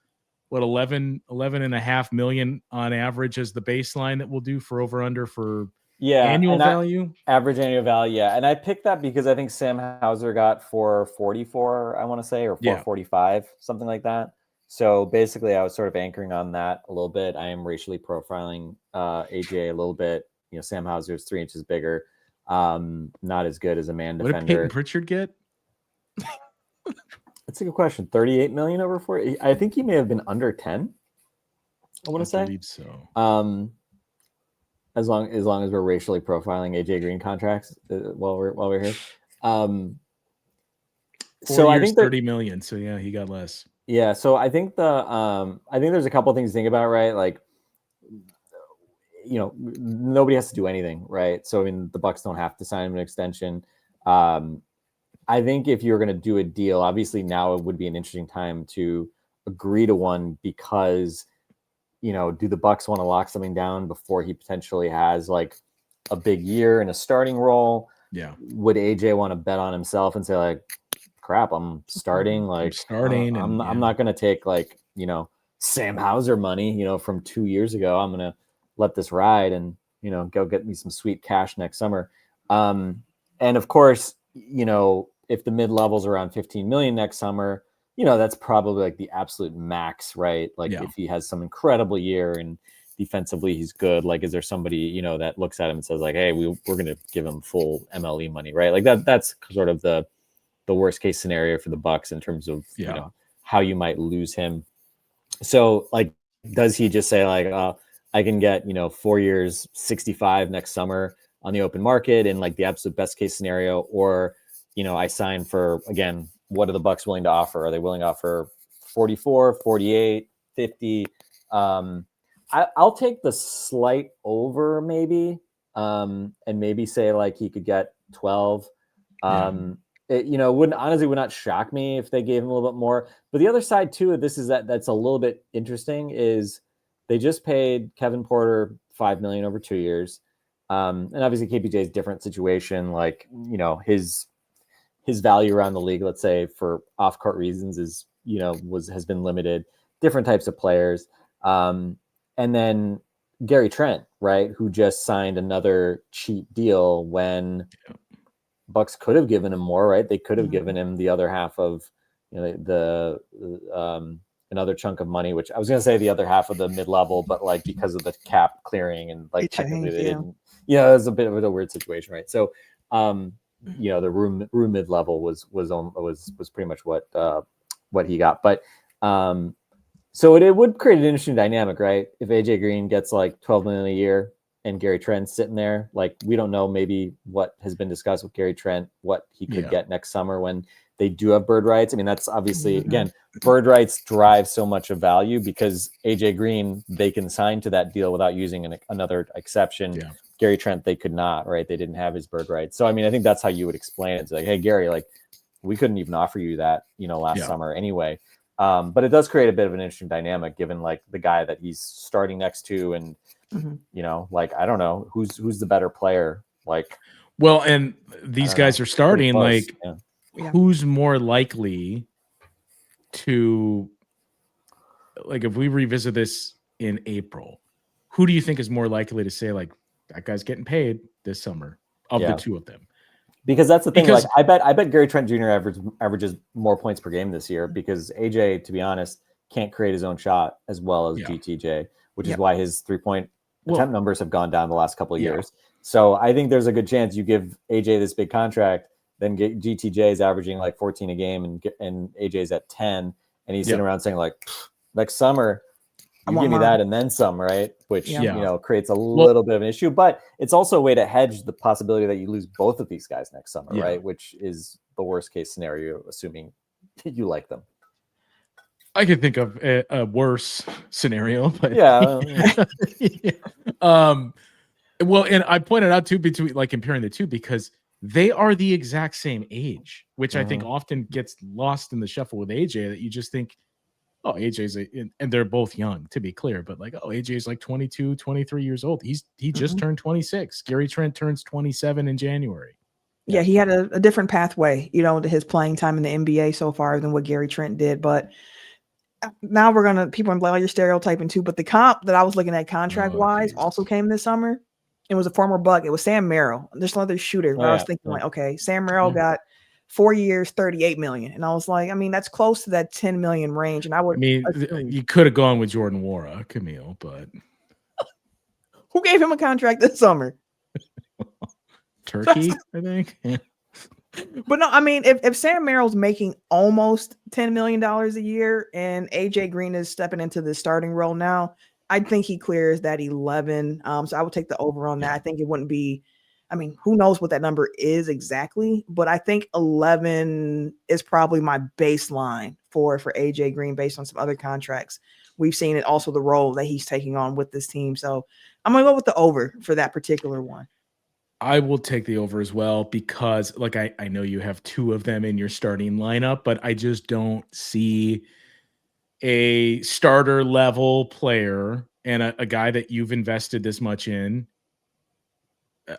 what, 11.5 million on average as the baseline that we'll do for over under for annual value? Average annual value, yeah. And I picked that because I think Sam Hauser got 444, I want to say, or 445, something like that. So basically, I was sort of anchoring on that a little bit. I am racially profiling AJ a little bit. You know, Sam Hauser's 3 inches bigger, not as good as a man What did defender. Peyton Pritchard get? That's a good question. 38 million over 4. I think he may have been under 10. I want to say. I believe so. As long as we're racially profiling AJ Green contracts while we're here. 4 So years, I think 30 million. So yeah, he got less. Yeah, so I think there's a couple things to think about, right? Like, you know, nobody has to do anything, right? So I mean, the Bucks don't have to sign him an extension. I think if you're going to do a deal, obviously now it would be an interesting time to agree to one because, you know, do the Bucks want to lock something down before he potentially has like a big year in a starting role? Yeah. Would AJ want to bet on himself and say like, crap, I'm starting. Like I'm not going to take like, you know, Sam Hauser money, you know, from 2 years ago. I'm going to let this ride and, you know, go get me some sweet cash next summer. And of course, you know, if the mid-level's around 15 million next summer, you know, that's probably like the absolute max, right? Like if he has some incredible year and defensively he's good, like is there somebody, you know, that looks at him and says like, hey, we're going to give him full MLE money, right? Like that's sort of the worst case scenario for the Bucks in terms of you know how you might lose him. So like, does he just say like, I can get, you know, 4 years, 65 next summer on the open market in like the absolute best case scenario, or, you know, I sign for, again, what are the Bucks willing to offer? Are they willing to offer 44, 48, 50? I'll take the slight over maybe, and maybe say like he could get 12. It, you know, would not shock me if they gave him a little bit more. But the other side too of this is that's a little bit interesting is they just paid Kevin Porter $5 million over 2 years, and obviously KPJ's different situation. Like, you know, his value around the league, let's say for off court reasons, is, you know, has been limited. Different types of players, and then Gary Trent, right, who just signed another cheap deal when Bucks could have given him more, right? They could have given him the other half of, you know, the another chunk of money, which I was going to say the other half of the mid-level, but like because of the cap clearing and like technically they didn't. Yeah, it was a bit of a weird situation, right? So, you know, the room mid-level was pretty much what he got, but so it would create an interesting dynamic, right? If AJ Green gets like 12 million a year and Gary Trent's sitting there, like we don't know maybe what has been discussed with Gary Trent, what he could get next summer when they do have bird rights. I mean, that's obviously, again, bird rights drive so much of value because AJ Green, they can sign to that deal without using another exception. Yeah. Gary Trent, they could not, right? They didn't have his bird rights. So, I mean, I think that's how you would explain it. It's like, hey, Gary, like we couldn't even offer you that, you know, last summer anyway. But it does create a bit of an interesting dynamic given like the guy that he's starting next to and, you know, like, I don't know who's the better player. Like, well, and these guys are starting like, who's more likely to, like, if we revisit this in April, who do you think is more likely to say like that guy's getting paid this summer of the two of them? Because that's the thing. Like, I bet Gary Trent Jr. averages more points per game this year because AJ, to be honest, can't create his own shot as well as GTJ, which is why his 3-point attempt numbers have gone down the last couple of years. So I think there's a good chance you give AJ this big contract, then GTJ is averaging like 14 a game and AJ's at 10, and he's sitting around saying like, next summer, you give me that and then some, right? Which, you know, creates a little bit of an issue, but it's also a way to hedge the possibility that you lose both of these guys next summer, right? Which is the worst case scenario, assuming you like them. I could think of a worse scenario, but well, and I pointed out too, between like comparing the two, because they are the exact same age, which I think often gets lost in the shuffle with AJ, that you just think, oh, AJ's and they're both young, to be clear, but like, oh, AJ's like 22, 23 years old. He just turned 26. Gary Trent turns 27 in January. Yeah, he had a different pathway, you know, to his playing time in the NBA so far than what Gary Trent did. But now people are like, you're stereotyping too. But the comp that I was looking at contract wise also came this summer. It was a former Buck. It was Sam Merrill. There's another shooter. I was thinking like, okay, Sam Merrill got 4 years, 38 million. And I was like, I mean, that's close to that 10 million range. And I would assume, you could have gone with Jordan Nwora, Camille, but who gave him a contract this summer? Turkey, I think. Yeah. But no, I mean, if Sam Merrill's making almost $10 million a year and AJ Green is stepping into the starting role now, I think he clears that 11. So I would take the over on that. I think it wouldn't be, I mean, who knows what that number is exactly, but I think 11 is probably my baseline for AJ Green based on some other contracts we've seen, and also the role that he's taking on with this team. So I'm going to go with the over for that particular one. I will take the over as well because, like, I know you have two of them in your starting lineup, but I just don't see a starter level player and a guy that you've invested this much in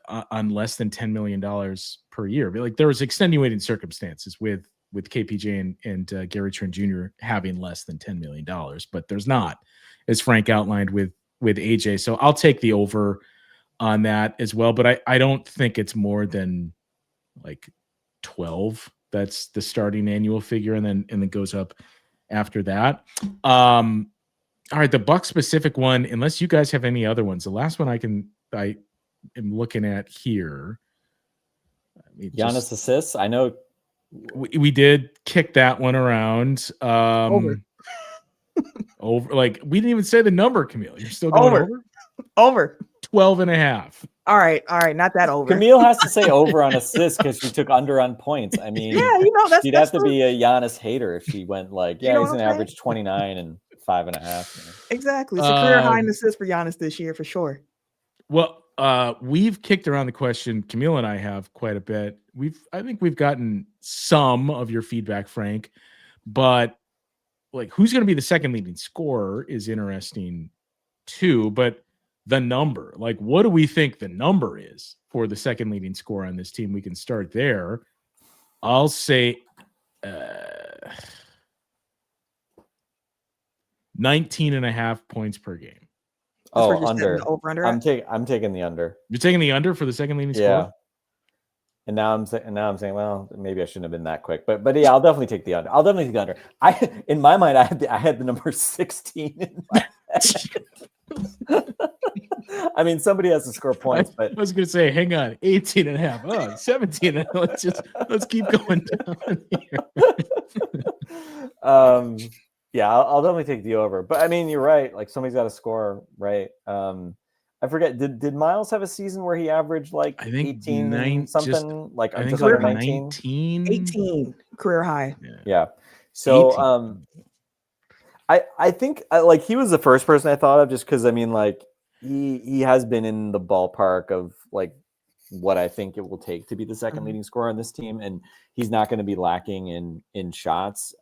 on less than $10 million per year. But, like, there was extenuating circumstances with KPJ and Gary Trent Jr. having less than $10 million, but there's not, as Frank outlined with AJ. So I'll take the over on that as well, but I don't think it's more than like 12. That's the starting annual figure, and then goes up after that. All right, the Bucks specific one, unless you guys have any other ones. The last one I am looking at here. Giannis assists. I know we did kick that one around. Over. Over. Like, we didn't even say the number, Camille. You're still going over? Over. 12.5. All right. Not that over. Camille has to say over on assists because she took under on points. I mean, yeah, she'd have to be a Giannis hater if she went like, he's an average 29 and 5.5. Exactly. It's a career high in assists for Giannis this year for sure. Well, we've kicked around the question. Camille and I have quite a bit. I think we've gotten some of your feedback, Frank, but like, who's going to be the second leading scorer is interesting too. But the number, like, what do we think the number is for the second leading scorer on this team? We can start there. I'll say 19.5 points per game. Oh, under. Over. I'm taking the under. You're taking the under for the second leading scorer? Yeah. And now I'm saying, well, maybe I shouldn't have been that quick, but yeah, I'll definitely take the under. In my mind, I had the number 16 in my head. I mean, somebody has to score points, but I was going to say, hang on, 18.5. Oh, 17. Let's keep going down here. Yeah, I'll definitely take the over. But I mean, you're right. Like, somebody's got to score, right? I forget. Did Miles have a season where he averaged like, I think 18 something? Like, I think under 19? 18 career high. Yeah. So 18. I think like he was the first person I thought of, just because I mean, like, he has been in the ballpark of like what I think it will take to be the second leading scorer on this team, and he's not going to be lacking in shots.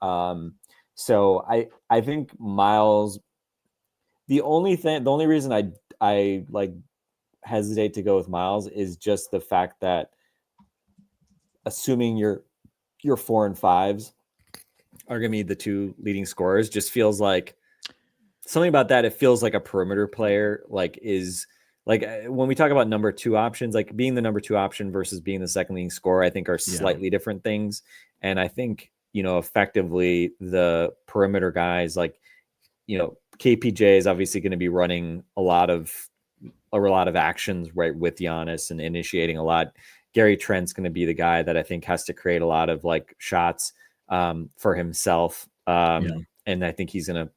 So I think Miles. The only reason I like hesitate to go with Miles is just the fact that, assuming your 4 and 5s are going to be the two leading scorers, just feels like something about that. It feels like a perimeter player, like, is like, when we talk about number 2 options, like being the number 2 option versus being the second leading scorer, I think are slightly different things. And I think, effectively the perimeter guys, like, KPJ is obviously going to be running a lot of actions, right, with Giannis and initiating a lot. Gary Trent's going to be the guy that I think has to create a lot of like shots for himself. And I think he's going to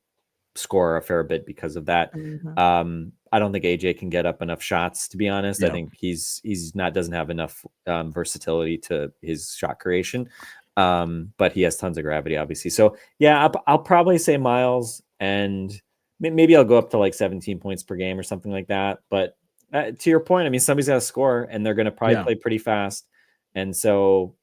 score a fair bit because of that. I don't think AJ can get up enough shots, to be honest. I think he's doesn't have enough versatility to his shot creation. But he has tons of gravity, obviously. So yeah, I'll probably say Miles, and maybe I'll go up to like 17 points per game or something like that. But to your point, I mean, somebody's got to score, and they're going to probably play pretty fast. And so,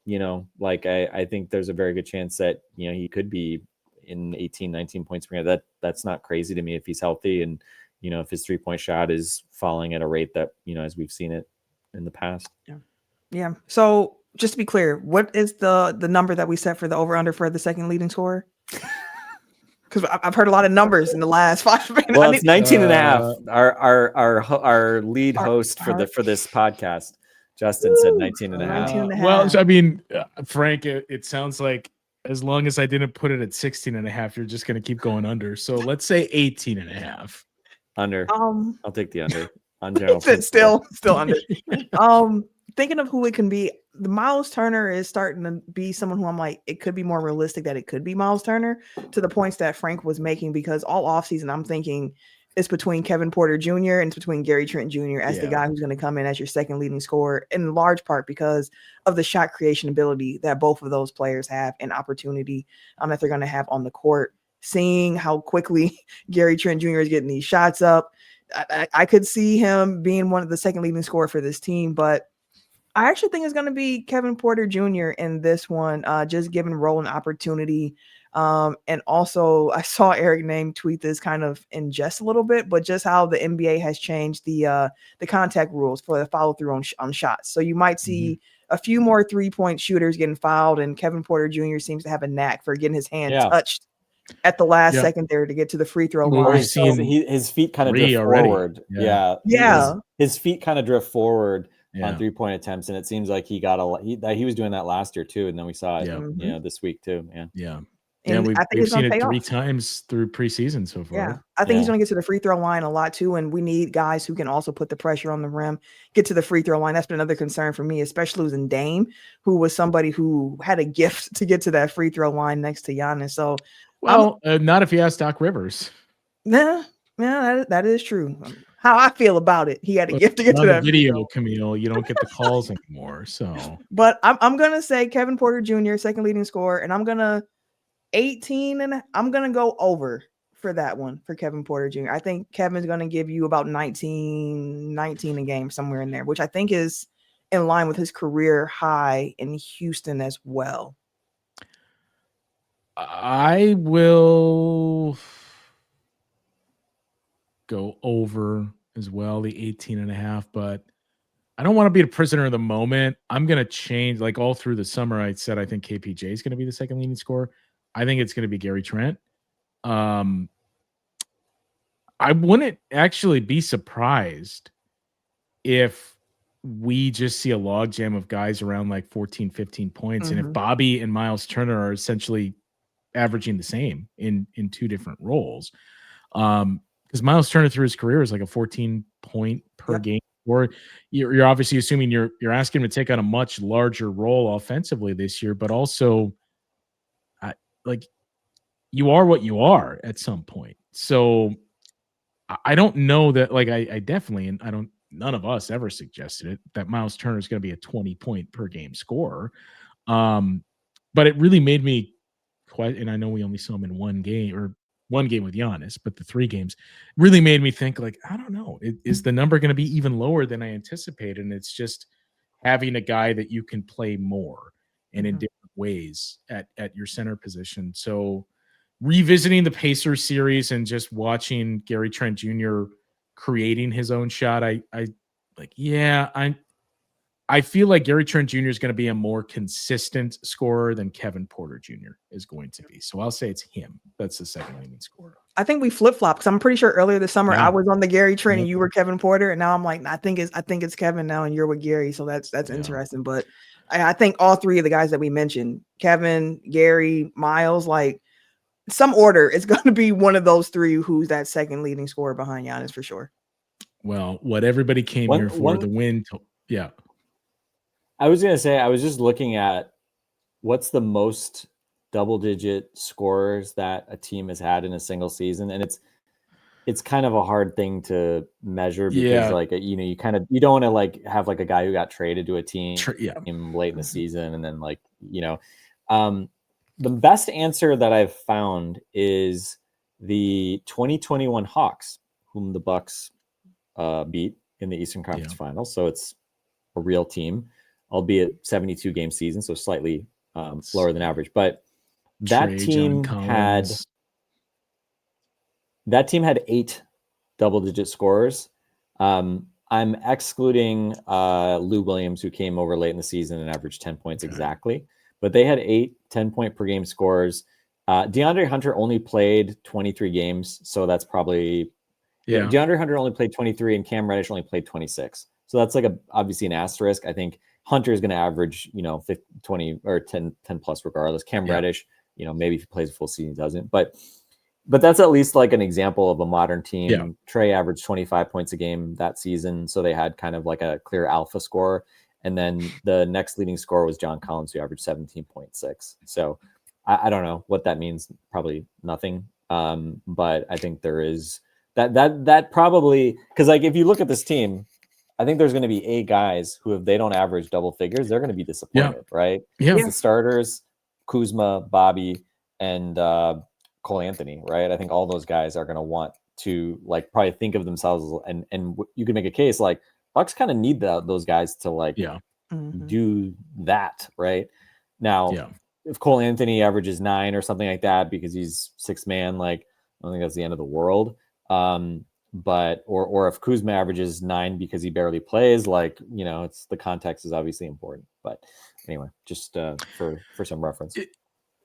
like, I think there's a very good chance that, he could be in 18, 19 points per game. That's not crazy to me if he's healthy, and, if his 3-point shot is falling at a rate that, as we've seen it in the past. Yeah. So just to be clear, what is the number that we set for the over-under for the second leading scorer? Because I've heard a lot of numbers in the last 5 minutes. Well, it's 19.5. Our lead host for this podcast Justin said 19 and a half. 19 and a Well, half. I mean, Frank, it sounds like as long as I didn't put it at 16 and a half, you're just going to keep going under. So let's say 18 and a half. Under. I'll take the under. On still under. Thinking of who it can be, the Miles Turner is starting to be someone who I'm like, it could be more realistic that it could be Miles Turner, to the points that Frank was making, because all offseason I'm thinking it's between Kevin Porter Jr. and it's between Gary Trent Jr. as the guy who's going to come in as your second leading scorer, in large part because of the shot creation ability that both of those players have and opportunity that they're going to have on the court. Seeing how quickly Gary Trent Jr. is getting these shots up, I could see him being one of the second leading scorer for this team, but I actually think it's going to be Kevin Porter Jr. in this one, just given role and opportunity. And also, I saw Eric Name tweet this kind of in jest a little bit, but just how the NBA has changed the contact rules for the follow through on shots. So you might see a few more 3-point shooters getting fouled, and Kevin Porter Jr. seems to have a knack for getting his hand touched at the last second there to get to the free throw line. His feet kind of drift forward. His feet kind of drift forward on 3-point attempts, and it seems like he got he was doing that last year too, and then we saw it this week too. We've seen it 3 times through preseason so far. I think he's going to get to the free throw line a lot too, and we need guys who can also put the pressure on the rim, get to the free throw line. That's been another concern for me, especially losing Dame, who was somebody who had a gift to get to that free throw line next to Giannis. So, not if you ask Doc Rivers. That is true. How I feel about it, he had a gift to get to that video. Camille, you don't get the calls anymore. So, but I'm gonna say Kevin Porter Jr., second leading scorer, and I'm gonna 18, and I'm gonna go over for that one for Kevin Porter Jr. I think Kevin's gonna give you about 19 a game, somewhere in there, which I think is in line with his career high in Houston as well. I will go over as well, the 18 and a half, but I don't want to be a prisoner of the moment. I'm going to change, like all through the summer, I said I think KPJ is going to be the second leading scorer. I think it's going to be Gary Trent. I wouldn't actually be surprised if we just see a logjam of guys around like 14, 15 points. And if Bobby and Miles Turner are essentially averaging the same in 2 different roles, because Miles Turner through his career is like a 14-point per game. Or you're obviously assuming you're asking him to take on a much larger role offensively this year, but also like you are what you are at some point. So I don't know that, like I definitely, and none of us ever suggested it, that Miles Turner is going to be a 20-point per game scorer. But it really made me quite, and I know we only saw him in one game with Giannis, but the 3 games really made me think, like, I don't know, is the number going to be even lower than I anticipated? And it's just having a guy that you can play more and in different ways at your center position. So revisiting the Pacers series and just watching Gary Trent Jr. creating his own shot, I feel like Gary Trent Jr. is going to be a more consistent scorer than Kevin Porter Jr. is going to be. So I'll say it's him. That's the second leading scorer. I think we flip-flopped, because I'm pretty sure earlier this summer I was on the Gary Trent and you were Kevin Porter, and now I'm like, I think it's Kevin now and you're with Gary. So that's interesting. But I think all 3 of the guys that we mentioned, Kevin, Gary, Miles, like some order, it's going to be one of those 3 who's that second leading scorer behind Giannis for sure. Well, what everybody came here for, the win. I was going to say, I was just looking at what's the most double-digit scorers that a team has had in a single season, and it's kind of a hard thing to measure because, like, you don't want to like have like a guy who got traded to a team late in the season, and then like the best answer that I've found is the 2021 Hawks, whom the Bucks beat in the Eastern Conference Finals. So it's a real team, albeit 72 game season, so slightly lower than average. But that team had 8 double-digit scorers. I'm excluding Lou Williams, who came over late in the season and averaged 10 points exactly. But they had 8 10-point per game scorers. DeAndre Hunter only played 23 games, so that's probably DeAndre Hunter only played 23, and Cam Reddish only played 26. So that's like obviously an asterisk. I think Hunter is going to average, 20 or 10 plus regardless. Cam Reddish, maybe if he plays a full season, he doesn't. But that's at least like an example of a modern team. Yeah. Trey averaged 25 points a game that season. So they had kind of like a clear alpha score. And then the next leading scorer was John Collins, who averaged 17.6. So I don't know what that means. Probably nothing. But I think there is that probably, because like if you look at this team, I think there's going to be 8 guys who, if they don't average double figures, they're going to be disappointed, right? Yeah. The starters, Kuzma, Bobby, and Cole Anthony, right? I think all those guys are going to want to like probably think of themselves, and you can make a case like Bucks kind of need those guys to like do that, right? Now, if Cole Anthony averages 9 or something like that because he's 6th man, like I don't think that's the end of the world. But or if Kuzma averages 9 because he barely plays, like it's the context is obviously important. But anyway, just for some reference.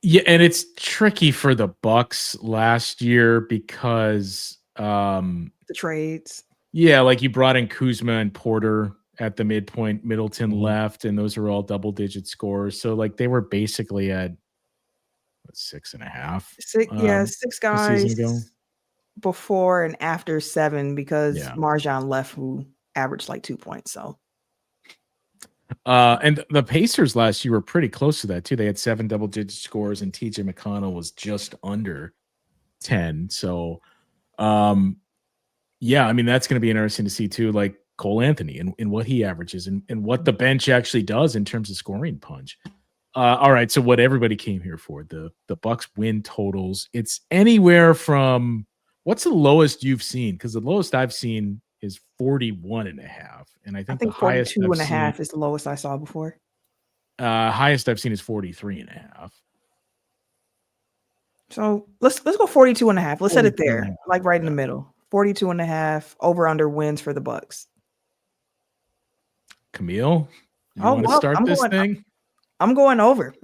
Yeah, and it's tricky for the Bucks last year because the trades. Yeah, like you brought in Kuzma and Porter at the midpoint, Middleton left, and those are all double-digit scores. So like they were basically at 6.5. 6 guys before and after 7 because Marjan left, who averaged like 2 points. So and the Pacers last year were pretty close to that too. They had 7 double-digit scores, and TJ McConnell was just under 10. So yeah, I mean that's going to be interesting to see too, like Cole Anthony and what he averages and what the bench actually does in terms of scoring punch. All right, so what everybody came here for, the Bucks win totals. It's anywhere from, what's the lowest you've seen? Because the lowest I've seen is 41.5, and I think the highest 42.5 is the lowest I saw before. Highest I've seen is 43.5. So let's go 42.5. Let's set it there, like right in the middle. 42.5 over under wins for the Bucks. Camille, you want to start this thing? I'm going over.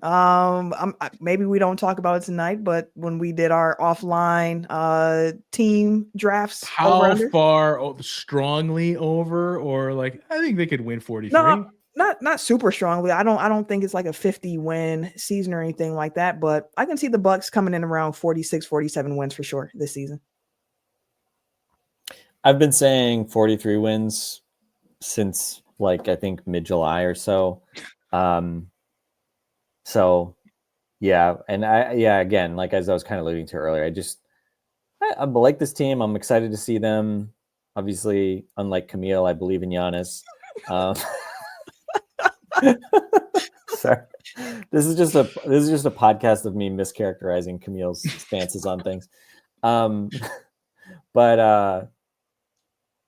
Maybe we don't talk about it tonight, but when we did our offline team drafts, how far strongly over, or like I think they could win 43. No, not super strongly. I don't think it's like a 50 win season or anything like that, but I can see the Bucks coming in around 46, 47 wins for sure this season. I've been saying 43 wins since like I think mid-July or so. So yeah, and again, like as I was kind of alluding to earlier, I like this team. I'm excited to see them. Obviously, unlike Camille, I believe in Giannis. Sorry, this is just a podcast of me mischaracterizing Camille's stances on things. But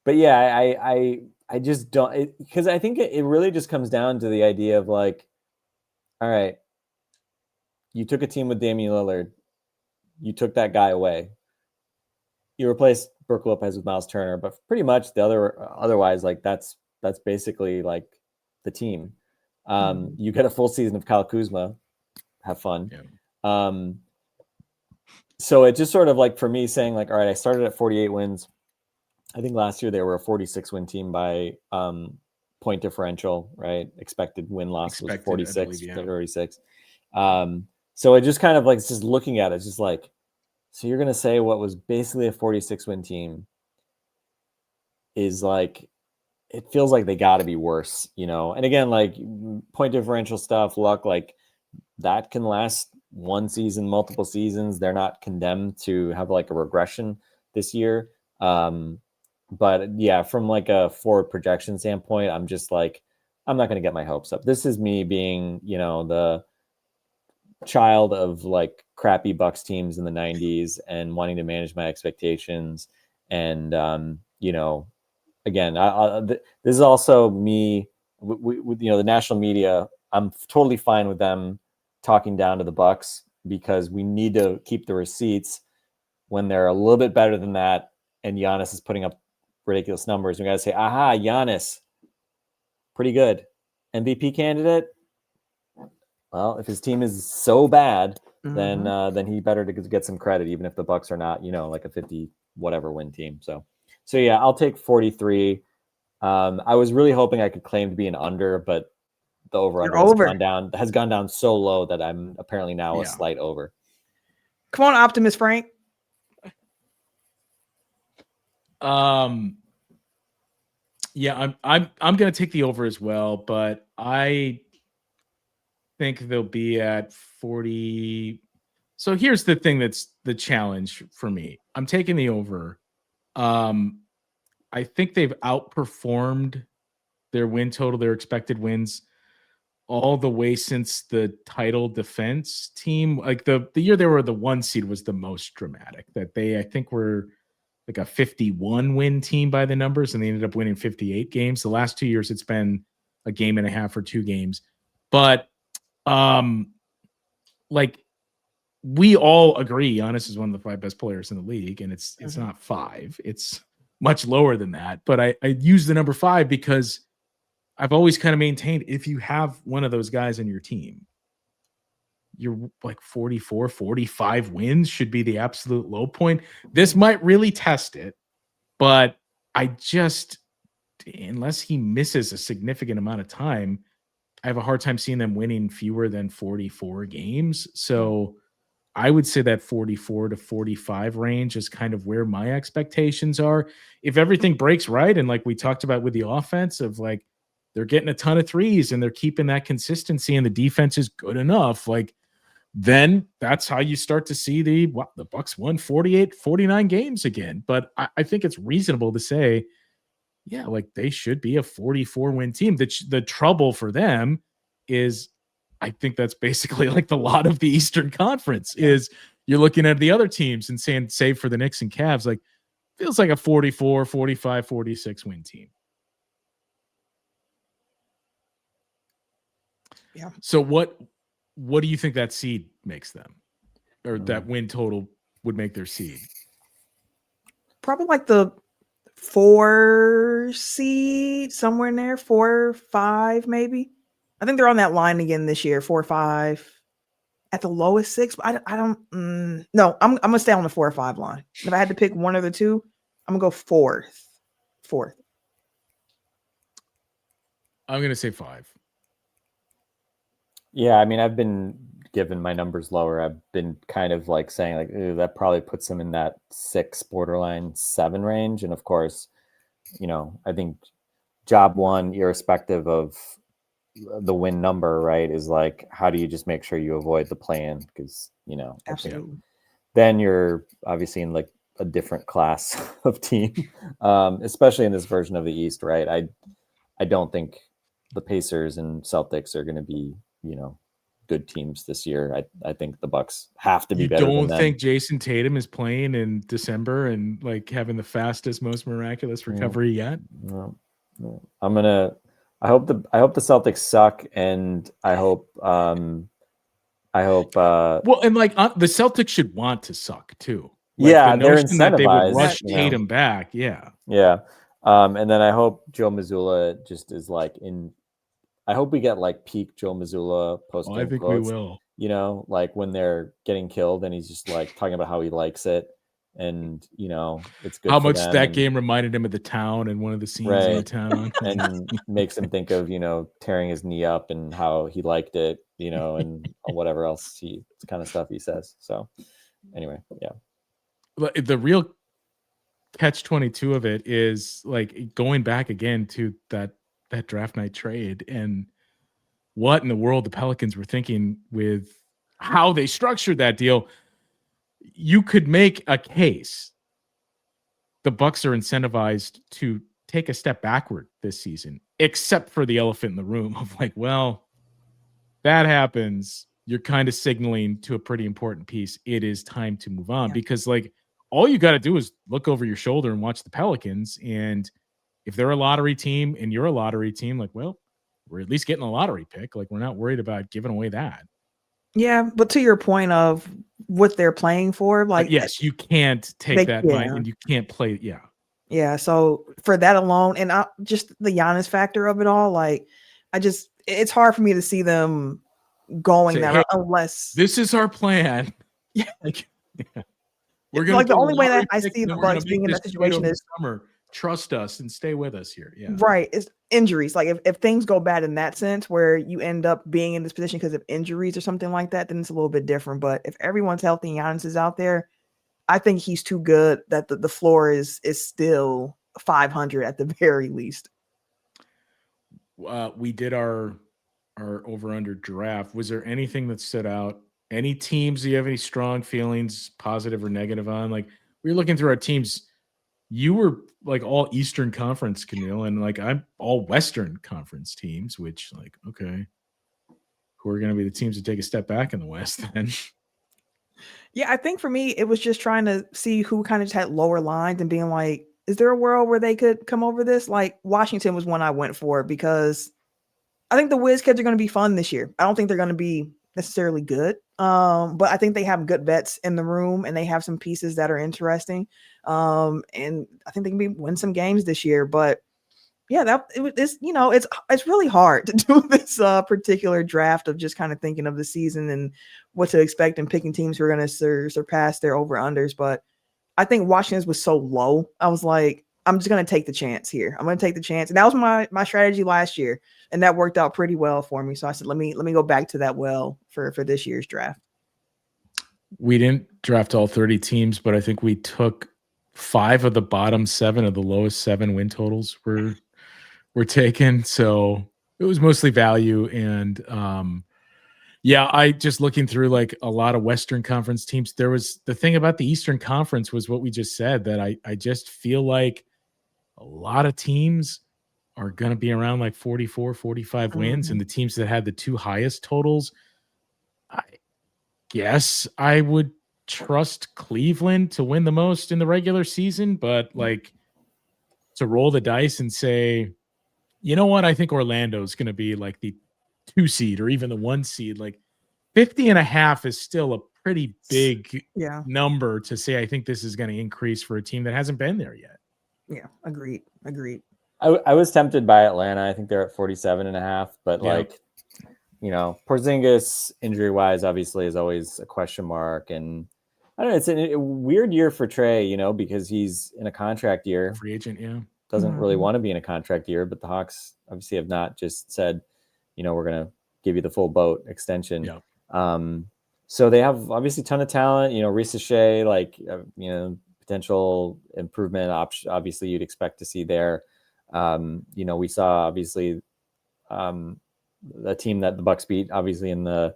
yeah, I just don't, because I think it really just comes down to the idea of like, all right, you took a team with Damian Lillard, you took that guy away, you replaced Brook Lopez with Miles Turner, but pretty much otherwise, like that's basically like the team. You get a full season of Kyle Kuzma, have fun. Yeah. So it just sort of like for me saying like, all right, I started at 48 wins. I think last year they were a 46 win team by point differential, right? Expected win-loss was 46, 36. So it just kind of like, just looking at it, it's just like, so you're going to say what was basically a 46 win team is like, it feels like they got to be worse, And again, like point differential stuff, luck, like that can last one season, multiple seasons. They're not condemned to have like a regression this year. But yeah, from like a forward projection standpoint, I'm just like, I'm not going to get my hopes up. This is me being, the child of like crappy Bucks teams in the 90s and wanting to manage my expectations. And, again, this is also me with the national media. I'm totally fine with them talking down to the Bucks because we need to keep the receipts when they're a little bit better than that. And Giannis is putting up ridiculous numbers. We got to say, aha, Giannis, pretty good. MVP candidate. Well, if his team is so bad, then he better to get some credit, even if the Bucks are not, like a 50 whatever win team. So yeah, I'll take 43. I was really hoping I could claim to be an under, but the over-under has gone down so low that I'm apparently now a slight over. Come on, optimist Frank. Yeah, I'm going to take the over as well, but I think they'll be at 40. So here's the thing that's the challenge for me. I'm taking the over. I think they've outperformed their win total, their expected wins, all the way since the title defense team. Like the year they were the 1 seed was the most dramatic. That I think were like a 51 win team by the numbers, and they ended up winning 58 games. The last 2 years, it's been a game and a half or 2 games. But like we all agree, Giannis is one of the 5 best players in the league, and it's not 5. It's much lower than that. But I use the number 5 because I've always kind of maintained if you have one of those guys on your team, you're like 44, 45 wins should be the absolute low point. This might really test it, but I just, unless he misses a significant amount of time, I have a hard time seeing them winning fewer than 44 games. So I would say that 44 to 45 range is kind of where my expectations are. If everything breaks right, and like we talked about with the offense of like, they're getting a ton of threes and they're keeping that consistency and the defense is good enough, like then that's how you start to see the Bucks won 48, 49 games again. But I think it's reasonable to say, yeah, like they should be a 44 win team. The trouble for them is, I think that's basically like the lot of the Eastern Conference is you're looking at the other teams and saying, save for the Knicks and Cavs, like feels like a 44, 45, 46 win team. Yeah. So what do you think that seed makes them, or that win total would make their seed? Probably like the 4 seed, somewhere in there, 4, 5, maybe. I think they're on that line again this year, 4 or 5. At the lowest 6, but I don't. No, I'm gonna stay on the 4 or 5 line. If I had to pick one of the two, I'm gonna go fourth. I'm gonna say 5. Yeah, I mean, I've been given my numbers lower. I've been kind of like saying like, that probably puts him in that 6, borderline 7 range. And of course, I think job one, irrespective of the win number, right, is like, how do you just make sure you avoid the play-in? Because, Absolutely. Then you're obviously in like a different class of team, especially in this version of the East, right? I don't think the Pacers and Celtics are going to be, good teams this year. I think the Bucks have to be better than them. You don't think Jason Tatum is playing in December and like having the fastest, most miraculous recovery yet? No. I hope the Celtics suck, and I hope well, and like the Celtics should want to suck too. Like, they're incentivized that they would rush Tatum back. Yeah. And then I hope Joe Mazzulla just is like I hope we get like peak Joe Mazzulla post game I think quotes, we will. Like when they're getting killed and he's just like talking about how he likes it, and it's good. How for much them, that game reminded him of the town and one of the scenes in the town, and makes him think of tearing his knee up and how he liked it, and whatever else kind of stuff he says. So anyway, yeah. The real catch-22 of it is like going back again to that draft night trade and what in the world the Pelicans were thinking with how they structured that deal. You could make a case the Bucks are incentivized to take a step backward this season, except for the elephant in the room of like, well, that happens. You're kind of signaling to a pretty important piece. It is time to move on because like all you got to do is look over your shoulder and watch the Pelicans. And if they're a lottery team and you're a lottery team, like, well, we're at least getting a lottery pick. Like we're not worried about giving away that. Yeah, but to your point of what they're playing for, like, but yes, you can't take that mind and you can't play. Yeah. Yeah. So for that alone, and just the Giannis factor of it all, like, it's hard for me to see them going that route unless this is our plan. Yeah. We're gonna like the only way that I see the Bucks being in that situation is summer. trust us and stay with us here. Yeah. Right. It's injuries. Like if things go bad in that sense where you end up being in this position because of injuries or something like that, then it's a little bit different. But if everyone's healthy and Giannis is out there, I think he's too good that the floor is still 500 at the very least. We did our over under draft. Was there anything that stood out? Any teams do you have any strong feelings, positive or negative on? Like we were looking through our teams. You were like all Eastern Conference, Camille, and like I'm all Western Conference teams, which like, okay, who are going to be the teams to take a step back in the West then? Yeah, I think for me, it was just trying to see who kind of just had lower lines and being like, is there a world where they could come over this? Like Washington was one I went for because I think the Wiz kids are going to be fun this year. I don't think they're going to be necessarily good. But I think they have good vets in the room and they have some pieces that are interesting. And I think they can win some games this year. But yeah, it's really hard to do this particular draft of just kind of thinking of the season and what to expect and picking teams who are going to surpass their over-unders. But I think Washington's was so low. I was like, I'm just going to take the chance here. I'm going to take the chance. And that was my strategy last year. And that worked out pretty well for me. So I said, let me go back to that well for this year's draft. We didn't draft all 30 teams, but I think we took 5 of the bottom 7 of the lowest 7 win totals were taken. So it was mostly value. And yeah, I just looking through like a lot of Western Conference teams. There was the thing about the Eastern Conference was what we just said, that I just feel like a lot of teams are going to be around like 44, 45 wins. And the teams that had the 2 highest totals, I guess I would trust Cleveland to win the most in the regular season, but like to roll the dice and say, you know what, I think Orlando is going to be like the 2 seed or even the 1 seed. Like 50.5 is still a pretty big number to say, I think this is going to increase for a team that hasn't been there yet. Yeah. Agreed. I was tempted by Atlanta. I think they're at 47.5, but like, you know, Porzingis injury wise, obviously is always a question mark. And I don't know, it's a weird year for Trey, you know, because he's in a contract year. Free agent. Yeah. Doesn't really want to be in a contract year, but the Hawks obviously have not just said, you know, we're going to give you the full boat extension. Yeah. So they have obviously a ton of talent, you know, Risa Shea, like, you know, potential improvement obviously you'd expect to see there. You know, we saw obviously the team that the Bucks beat obviously in the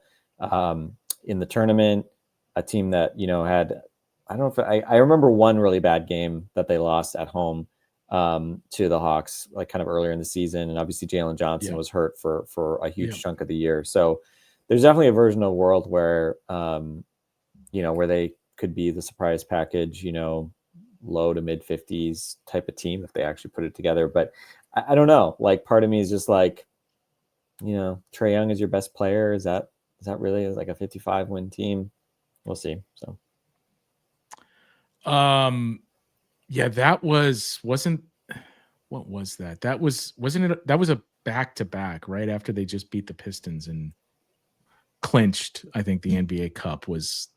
tournament, a team that, you know, had, I don't know if I remember one really bad game that they lost at home to the Hawks, like kind of earlier in the season. And obviously Jalen Johnson was hurt for a huge chunk of the year. So there's definitely a version of the world where, you know, where they could be the surprise package, you know, low to mid 50s type of team if they actually put it together. But I don't know, like part of me is just like, you know, Trae Young is your best player. Is that really like a 55 win team? We'll see. So, yeah, that wasn't what was that? That wasn't it? That was a back-to-back right after they just beat the Pistons and clinched. I think the NBA Cup was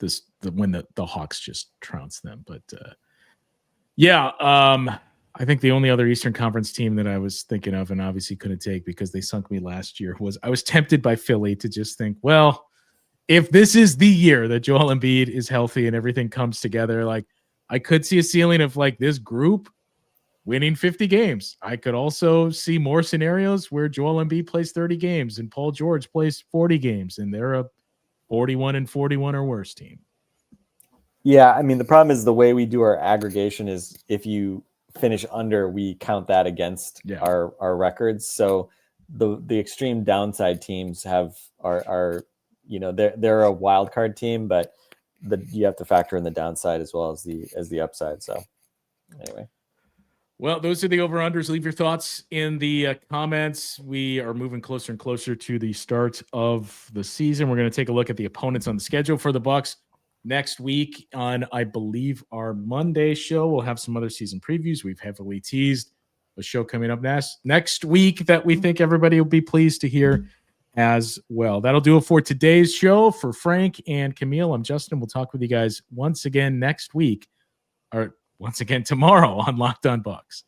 when the Hawks just trounced them. But yeah, I think the only other Eastern Conference team that I was thinking of and obviously couldn't take because they sunk me last year was I was tempted by Philly to just think, well, if this is the year that Joel Embiid is healthy and everything comes together, like I could see a ceiling of like this group winning 50 games. I could also see more scenarios where Joel Embiid plays 30 games and Paul George plays 40 games and they're a 41-41 or worse team. Yeah, I mean, the problem is the way we do our aggregation is if you finish under, we count that against our records. So the extreme downside teams are you know, they're a wild card team, but you have to factor in the downside as well as the upside. So anyway. Well, those are the over-unders. Leave your thoughts in the comments. We are moving closer and closer to the start of the season. We're going to take a look at the opponents on the schedule for the Bucks next week on, I believe, our Monday show. We'll have some other season previews. We've heavily teased a show coming up next week that we think everybody will be pleased to hear as well. That'll do it for today's show. For Frank and Camille, I'm Justin. We'll talk with you guys once again next week, or once again tomorrow on Locked On Bucks.